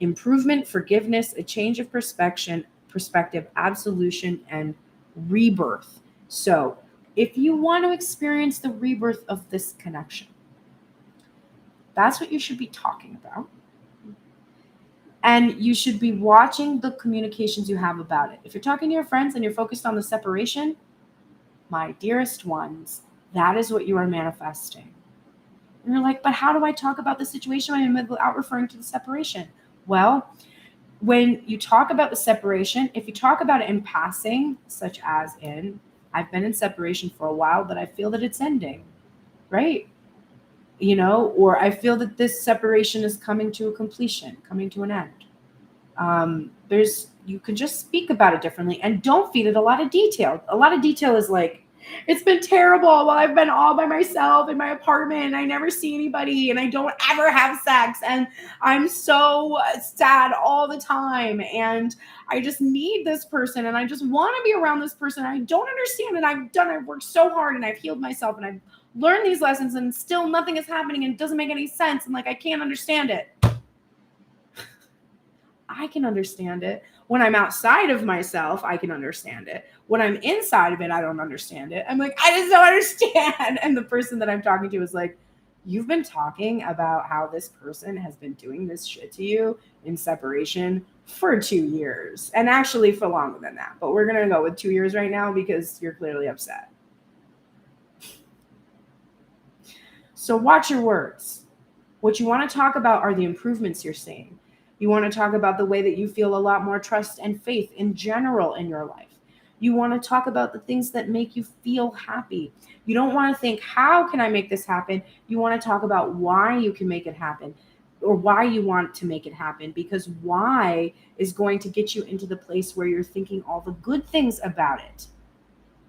Improvement, forgiveness, a change of perspective, absolution, and rebirth. So if you want to experience the rebirth of this connection, that's what you should be talking about. And you should be watching the communications you have about it. If you're talking to your friends and you're focused on the separation, my dearest ones, that is what you are manifesting. And you're like, but how do I talk about the situation without referring to the separation? Well, when you talk about the separation, if you talk about it in passing, such as in, I've been in separation for a while, but I feel that it's ending, right? You know, or I feel that this separation is coming to a completion, coming to an end. You could just speak about it differently and don't feed it a lot of detail. A lot of detail is like, it's been terrible while I've been all by myself in my apartment and I never see anybody and I don't ever have sex and I'm so sad all the time and I just need this person and I just want to be around this person. I don't understand and I've worked so hard and I've healed myself and I've learned these lessons and still nothing is happening and it doesn't make any sense and like I can't understand it. I can understand it. When I'm outside of myself, I can understand it. When I'm inside of it, I don't understand it. I'm like, I just don't understand. And the person that I'm talking to is like, you've been talking about how this person has been doing this shit to you in separation for 2 years. And actually for longer than that. But we're going to go with 2 years right now because you're clearly upset. So watch your words. What you want to talk about are the improvements you're seeing. You want to talk about the way that you feel a lot more trust and faith in general in your life. You want to talk about the things that make you feel happy. You don't want to think, how can I make this happen? You want to talk about why you can make it happen. or why you want to make it happen, because why is going to get you into the place where you're thinking all the good things about it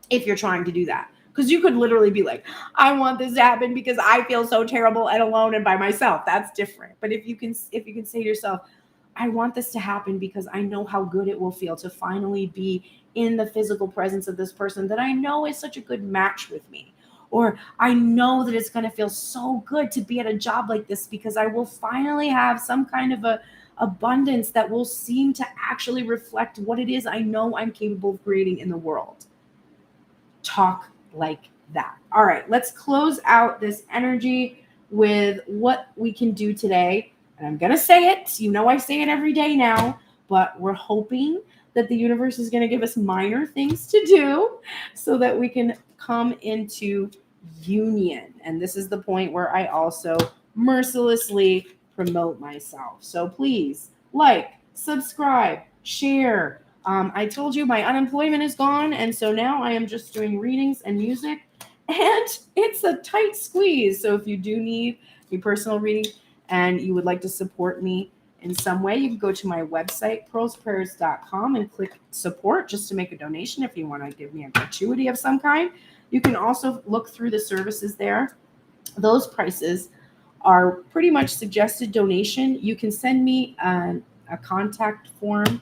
if you're trying to do that. Because you could literally be like, I want this to happen because I feel so terrible and alone and by myself. That's different. But if you can say to yourself, I want this to happen because I know how good it will feel to finally be in the physical presence of this person that I know is such a good match with me. Or I know that it's going to feel so good to be at a job like this because I will finally have some kind of a abundance that will seem to actually reflect what it is I know I'm capable of creating in the world. Talk like that. All right, let's close out this energy with what we can do today. And I'm going to say it. You know I say it every day now, but we're hoping that the universe is going to give us minor things to do so that we can come into union. And this is the point where I also mercilessly promote myself. So please like, subscribe, share. I told you my unemployment is gone, and so now I am just doing readings and music, and it's a tight squeeze. So if you do need a personal reading and you would like to support me in some way, you can go to my website, pearlsprayers.com, and click support just to make a donation if you want to give me a gratuity of some kind. You can also look through the services there. Those prices are pretty much suggested donation. You can send me a contact form.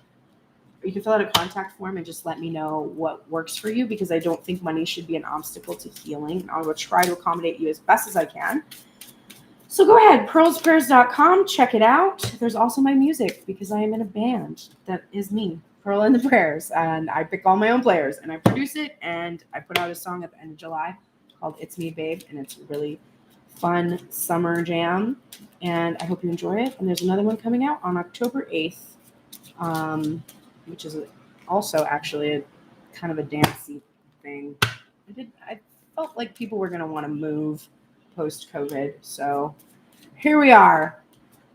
You can fill out a contact form and just let me know what works for you, because I don't think money should be an obstacle to healing. I will try to accommodate you as best as I can. So go ahead, pearlsprayers.com, check it out. There's also my music, because I am in a band that is me, Pearl and the Prayers, and I pick all my own players, and I produce it, and I put out a song at the end of July called It's Me, Babe, and it's a really fun summer jam, and I hope you enjoy it. And there's another one coming out on October 8th, which is also actually a kind of a dancey thing. I felt like people were going to want to move post-COVID. So here we are.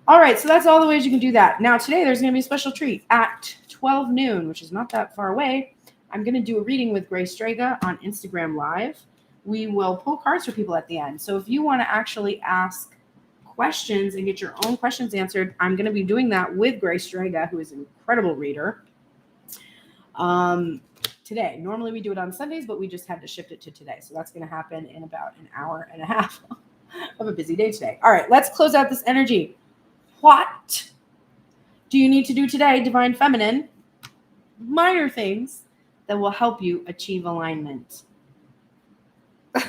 All right, so that's all the ways you can do that. Now today there's going to be a special treat at 12 noon, which is not that far away. I'm going to do a reading with Grace Strega on Instagram Live. We will pull cards for people at the end. So if you want to actually ask questions and get your own questions answered, I'm going to be doing that with Grace Strega, who is an incredible reader. Today. Normally we do it on Sundays, but we just had to shift it to today. So that's going to happen in about an hour and a half of a busy day today. All right, let's close out this energy. What do you need to do today, Divine Feminine? Minor things that will help you achieve alignment. It's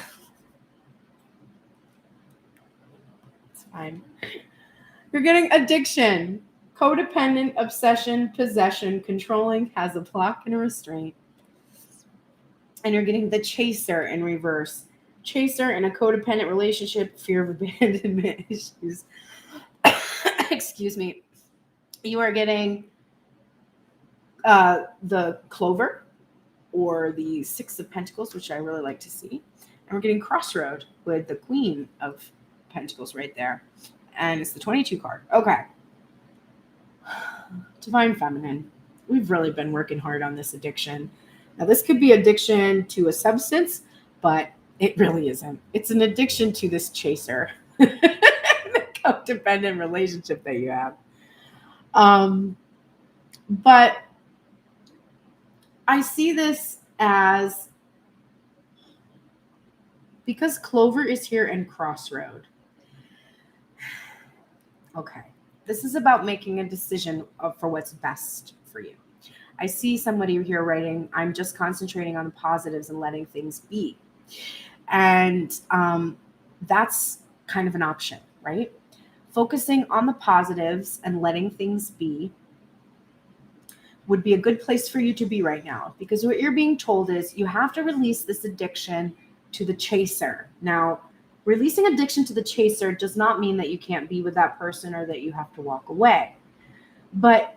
fine. You're getting addiction, codependent, obsession, possession, controlling, has a block and a restraint. And you're getting the chaser in reverse. Chaser in a codependent relationship, fear of abandonment issues. Excuse me. You are getting the Clover, or the Six of Pentacles, which I really like to see. And we're getting Crossroad with the Queen of Pentacles right there. And it's the 22 card. Okay. Divine Feminine. We've really been working hard on this addiction. Now, this could be addiction to a substance, but it really isn't. It's an addiction to this chaser, the codependent relationship that you have. But I see this as, because Clover is here and Crossroad. Okay. This is about making a decision for what's best for you. I see somebody here writing, I'm just concentrating on the positives and letting things be. And that's kind of an option, right? Focusing on the positives and letting things be would be a good place for you to be right now, because what you're being told is you have to release this addiction to the chaser. Now, releasing addiction to the chaser does not mean that you can't be with that person or that you have to walk away. But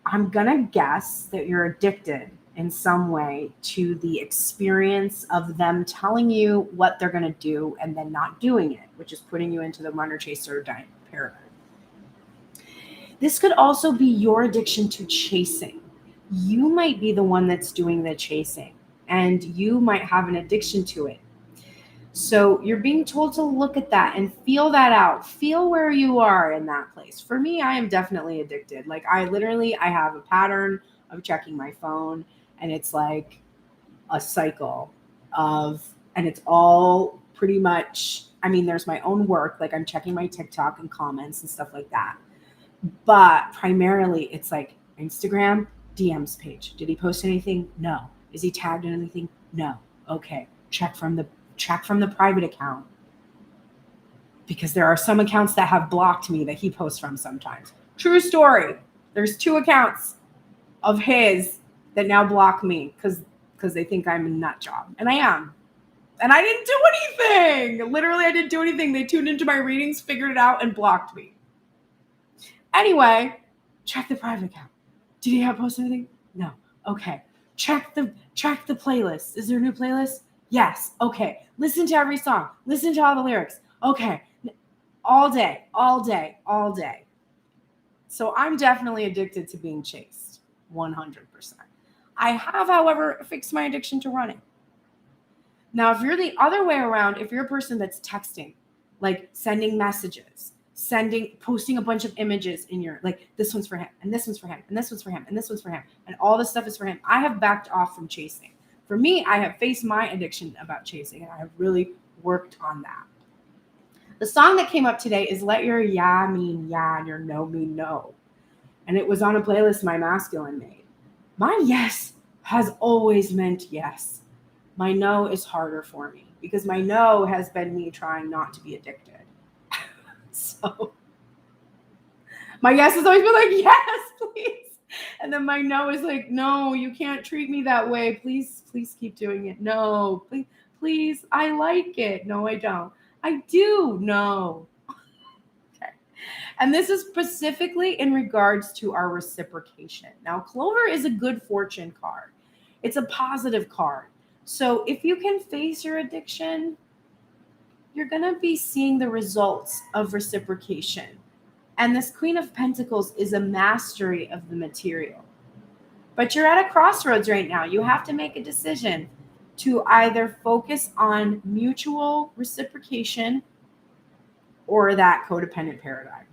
I'm going to guess that you're addicted in some way to the experience of them telling you what they're going to do and then not doing it, which is putting you into the runner chaser paradigm. This could also be your addiction to chasing. You might be the one that's doing the chasing, and you might have an addiction to it. So you're being told to look at that and feel that out. Feel where you are in that place. For me, I am definitely addicted. Like I have a pattern of checking my phone, and it's like a cycle and it's all pretty much, I mean, there's my own work. Like I'm checking my TikTok and comments and stuff like that. But primarily it's like Instagram, DMs page. Did he post anything? No. Is he tagged in anything? No. Okay. Check from the private account, because there are some accounts that have blocked me that he posts from sometimes. True story. There's 2 accounts of his that now block me because they think I'm a nut job, and I am. And I didn't do anything. Literally, I didn't do anything. They tuned into my readings, figured it out, and blocked me. Anyway, check the private account. Did he have posted anything? No. Okay. Check the playlist. Is there a new playlist? Yes. Okay. Listen to every song. Listen to all the lyrics. Okay. All day, all day, all day. So I'm definitely addicted to being chased. 100%. I have, however, fixed my addiction to running. Now, if you're the other way around, if you're a person that's texting, like sending messages, posting a bunch of images in your, like, this one's for him, and this one's for him, and this one's for him, and this one's for him, and all this stuff is for him, I have backed off from chasing. For me, I have faced my addiction about chasing, and I have really worked on that. The song that came up today is Let Your Yeah Mean Yeah and Your No Mean No. And it was on a playlist my masculine made. My yes has always meant yes. My no is harder for me because my no has been me trying not to be addicted. So my yes has always been like, yes, please. And then my no is like, no, you can't treat me that way. Please keep doing it. No, please, I like it. No, I don't. I do. No. Okay. And this is specifically in regards to our reciprocation. Now, Clover is a good fortune card. It's a positive card. So if you can face your addiction, you're going to be seeing the results of reciprocation. And this Queen of Pentacles is a mastery of the material. But you're at a crossroads right now. You have to make a decision to either focus on mutual reciprocation or that codependent paradigm.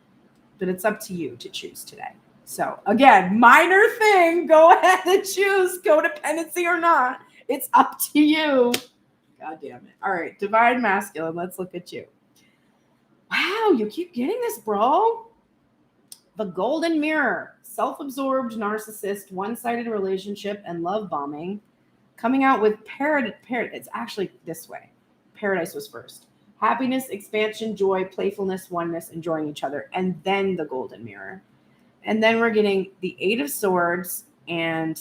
But it's up to you to choose today. So again, minor thing, go ahead and choose codependency or not. It's up to you. God damn it. All right, Divine Masculine, let's look at you. Wow, you keep getting this, bro. The Golden Mirror, self-absorbed narcissist, one-sided relationship, and love bombing. Coming out with Paradise. It's actually this way. Paradise was first. Happiness, expansion, joy, playfulness, oneness, enjoying each other, and then the Golden Mirror. And then we're getting the 8 of Swords and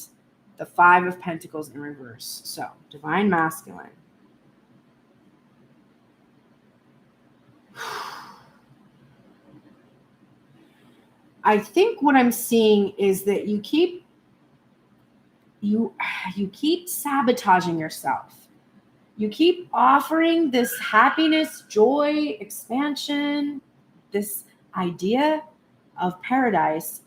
the 5 of Pentacles in reverse. So, Divine Masculine. I think what I'm seeing is that you keep sabotaging yourself. You keep offering this happiness, joy, expansion, this idea of paradise,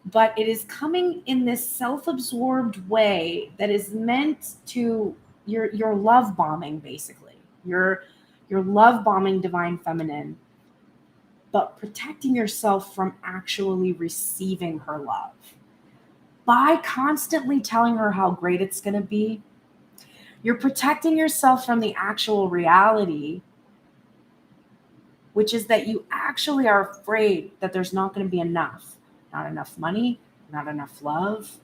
but it is coming in this self-absorbed way that is meant to, you're love bombing, basically. You're love bombing Divine Feminine, but protecting yourself from actually receiving her love. By constantly telling her how great it's going to be, you're protecting yourself from the actual reality, which is that you actually are afraid that there's not going to be enough. Not enough money, not enough love.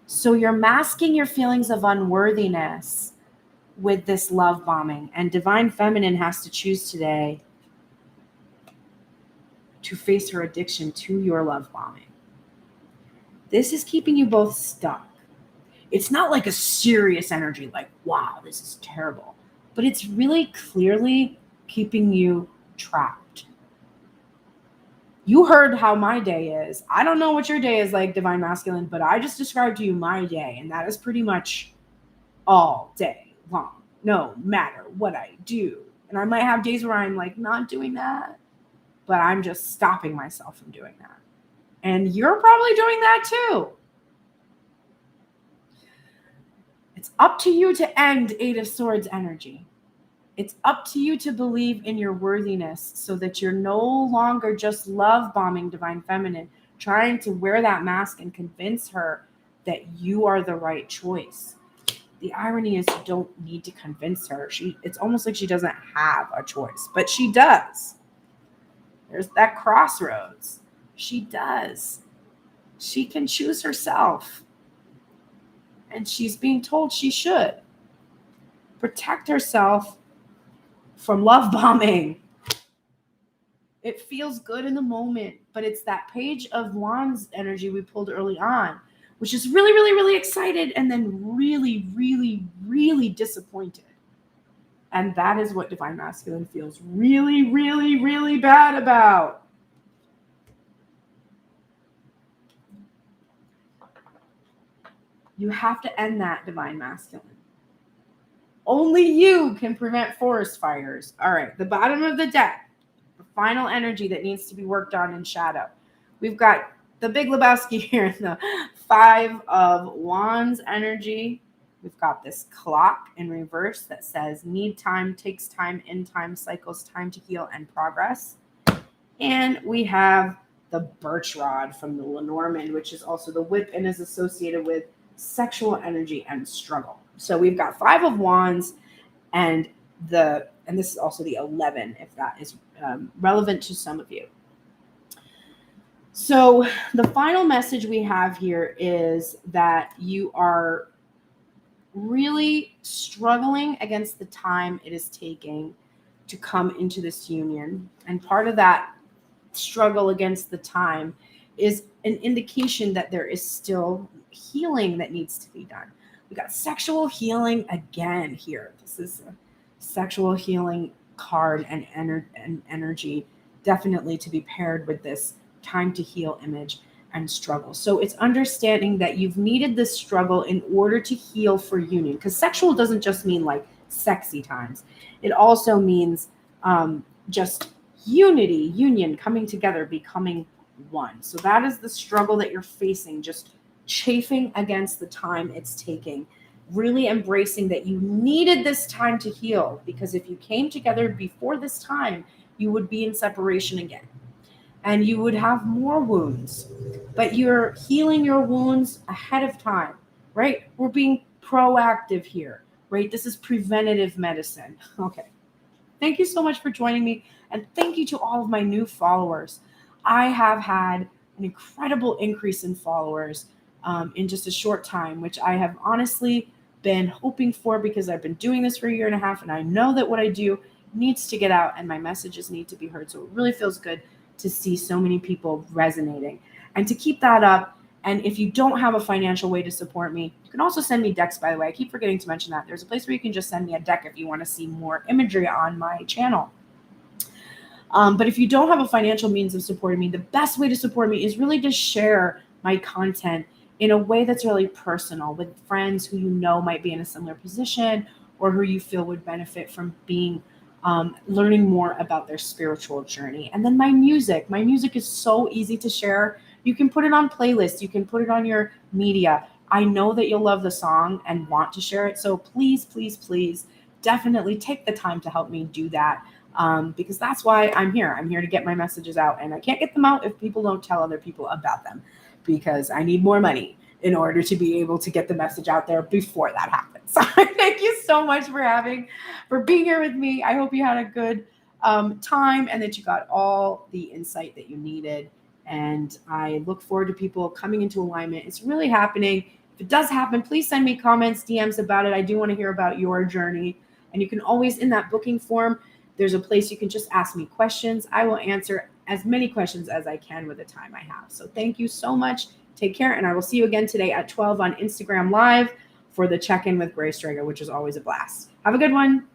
So you're masking your feelings of unworthiness with this love bombing. And Divine Feminine has to choose today to face her addiction to your love bombing. This is keeping you both stuck. It's not like a serious energy, like, wow, this is terrible. But it's really clearly keeping you trapped. You heard how my day is. I don't know what your day is like, Divine Masculine, but I just described to you my day, and that is pretty much all day long, no matter what I do. And I might have days where I'm like not doing that, but I'm just stopping myself from doing that. And you're probably doing that too. It's up to you to end Eight of Swords energy. It's up to you to believe in your worthiness so that you're no longer just love bombing Divine Feminine, trying to wear that mask and convince her that you are the right choice. The irony is you don't need to convince her. It's almost like she doesn't have a choice, but she does. There's that crossroads. She does. She can choose herself. And she's being told she should protect herself from love bombing. It feels good in the moment, but it's that Page of Wands energy we pulled early on, which is really, really, really excited and then really, really, really disappointed. And that is what Divine Masculine feels really, really, really bad about. You have to end that, Divine Masculine. Only you can prevent forest fires. All right, the bottom of the deck, the final energy that needs to be worked on in shadow. We've got the Big Lebowski here in the Five of Wands energy. We've got this clock in reverse that says need time, takes time, in time, cycles, time to heal and progress. And we have the birch rod from the Lenormand, which is also the whip and is associated with sexual energy and struggle. So we've got Five of Wands and this is also the 11, if that is relevant to some of you. So the final message we have here is that you are really struggling against the time it is taking to come into this union. And part of that struggle against the time is an indication that there is still healing that needs to be done. We got sexual healing again here. This is a sexual healing card and energy, definitely to be paired with this time to heal image and struggle. So it's understanding that you've needed this struggle in order to heal for union, because sexual doesn't just mean like sexy times. It also means just unity, union, coming together, becoming one. So that is the struggle that you're facing, just chafing against the time it's taking, really embracing that you needed this time to heal, because if you came together before this time, you would be in separation again and you would have more wounds, but you're healing your wounds ahead of time, right? We're being proactive here, right? This is preventative medicine. Okay. Thank you so much for joining me. And thank you to all of my new followers. I have had an incredible increase in followers in just a short time, which I have honestly been hoping for, because I've been doing this for a year and a half, and I know that what I do needs to get out and my messages need to be heard. So it really feels good to see so many people resonating and to keep that up. And if you don't have a financial way to support me, you can also send me decks, by the way. I keep forgetting to mention that. There's a place where you can just send me a deck if you want to see more imagery on my channel. But if you don't have a financial means of supporting me, the best way to support me is really to share my content in a way that's really personal with friends who you know might be in a similar position or who you feel would benefit from being learning more about their spiritual journey. And then my music is so easy to share. You can put it on playlists. You can put it on your media. I know that you'll love the song and want to share it. So please, please, please definitely take the time to help me do that. Because that's why I'm here. I'm here to get my messages out, and I can't get them out if people don't tell other people about them, because I need more money in order to be able to get the message out there before that happens. Thank you so much for being here with me. I hope you had a good time and that you got all the insight that you needed. And I look forward to people coming into alignment. It's really happening. If it does happen, please send me comments, DMs about it. I do want to hear about your journey. And you can always, in that booking form, there's a place you can just ask me questions. I will answer as many questions as I can with the time I have. So thank you so much. Take care. And I will see you again today at 12 on Instagram Live for the check-in with Grace Drago, which is always a blast. Have a good one.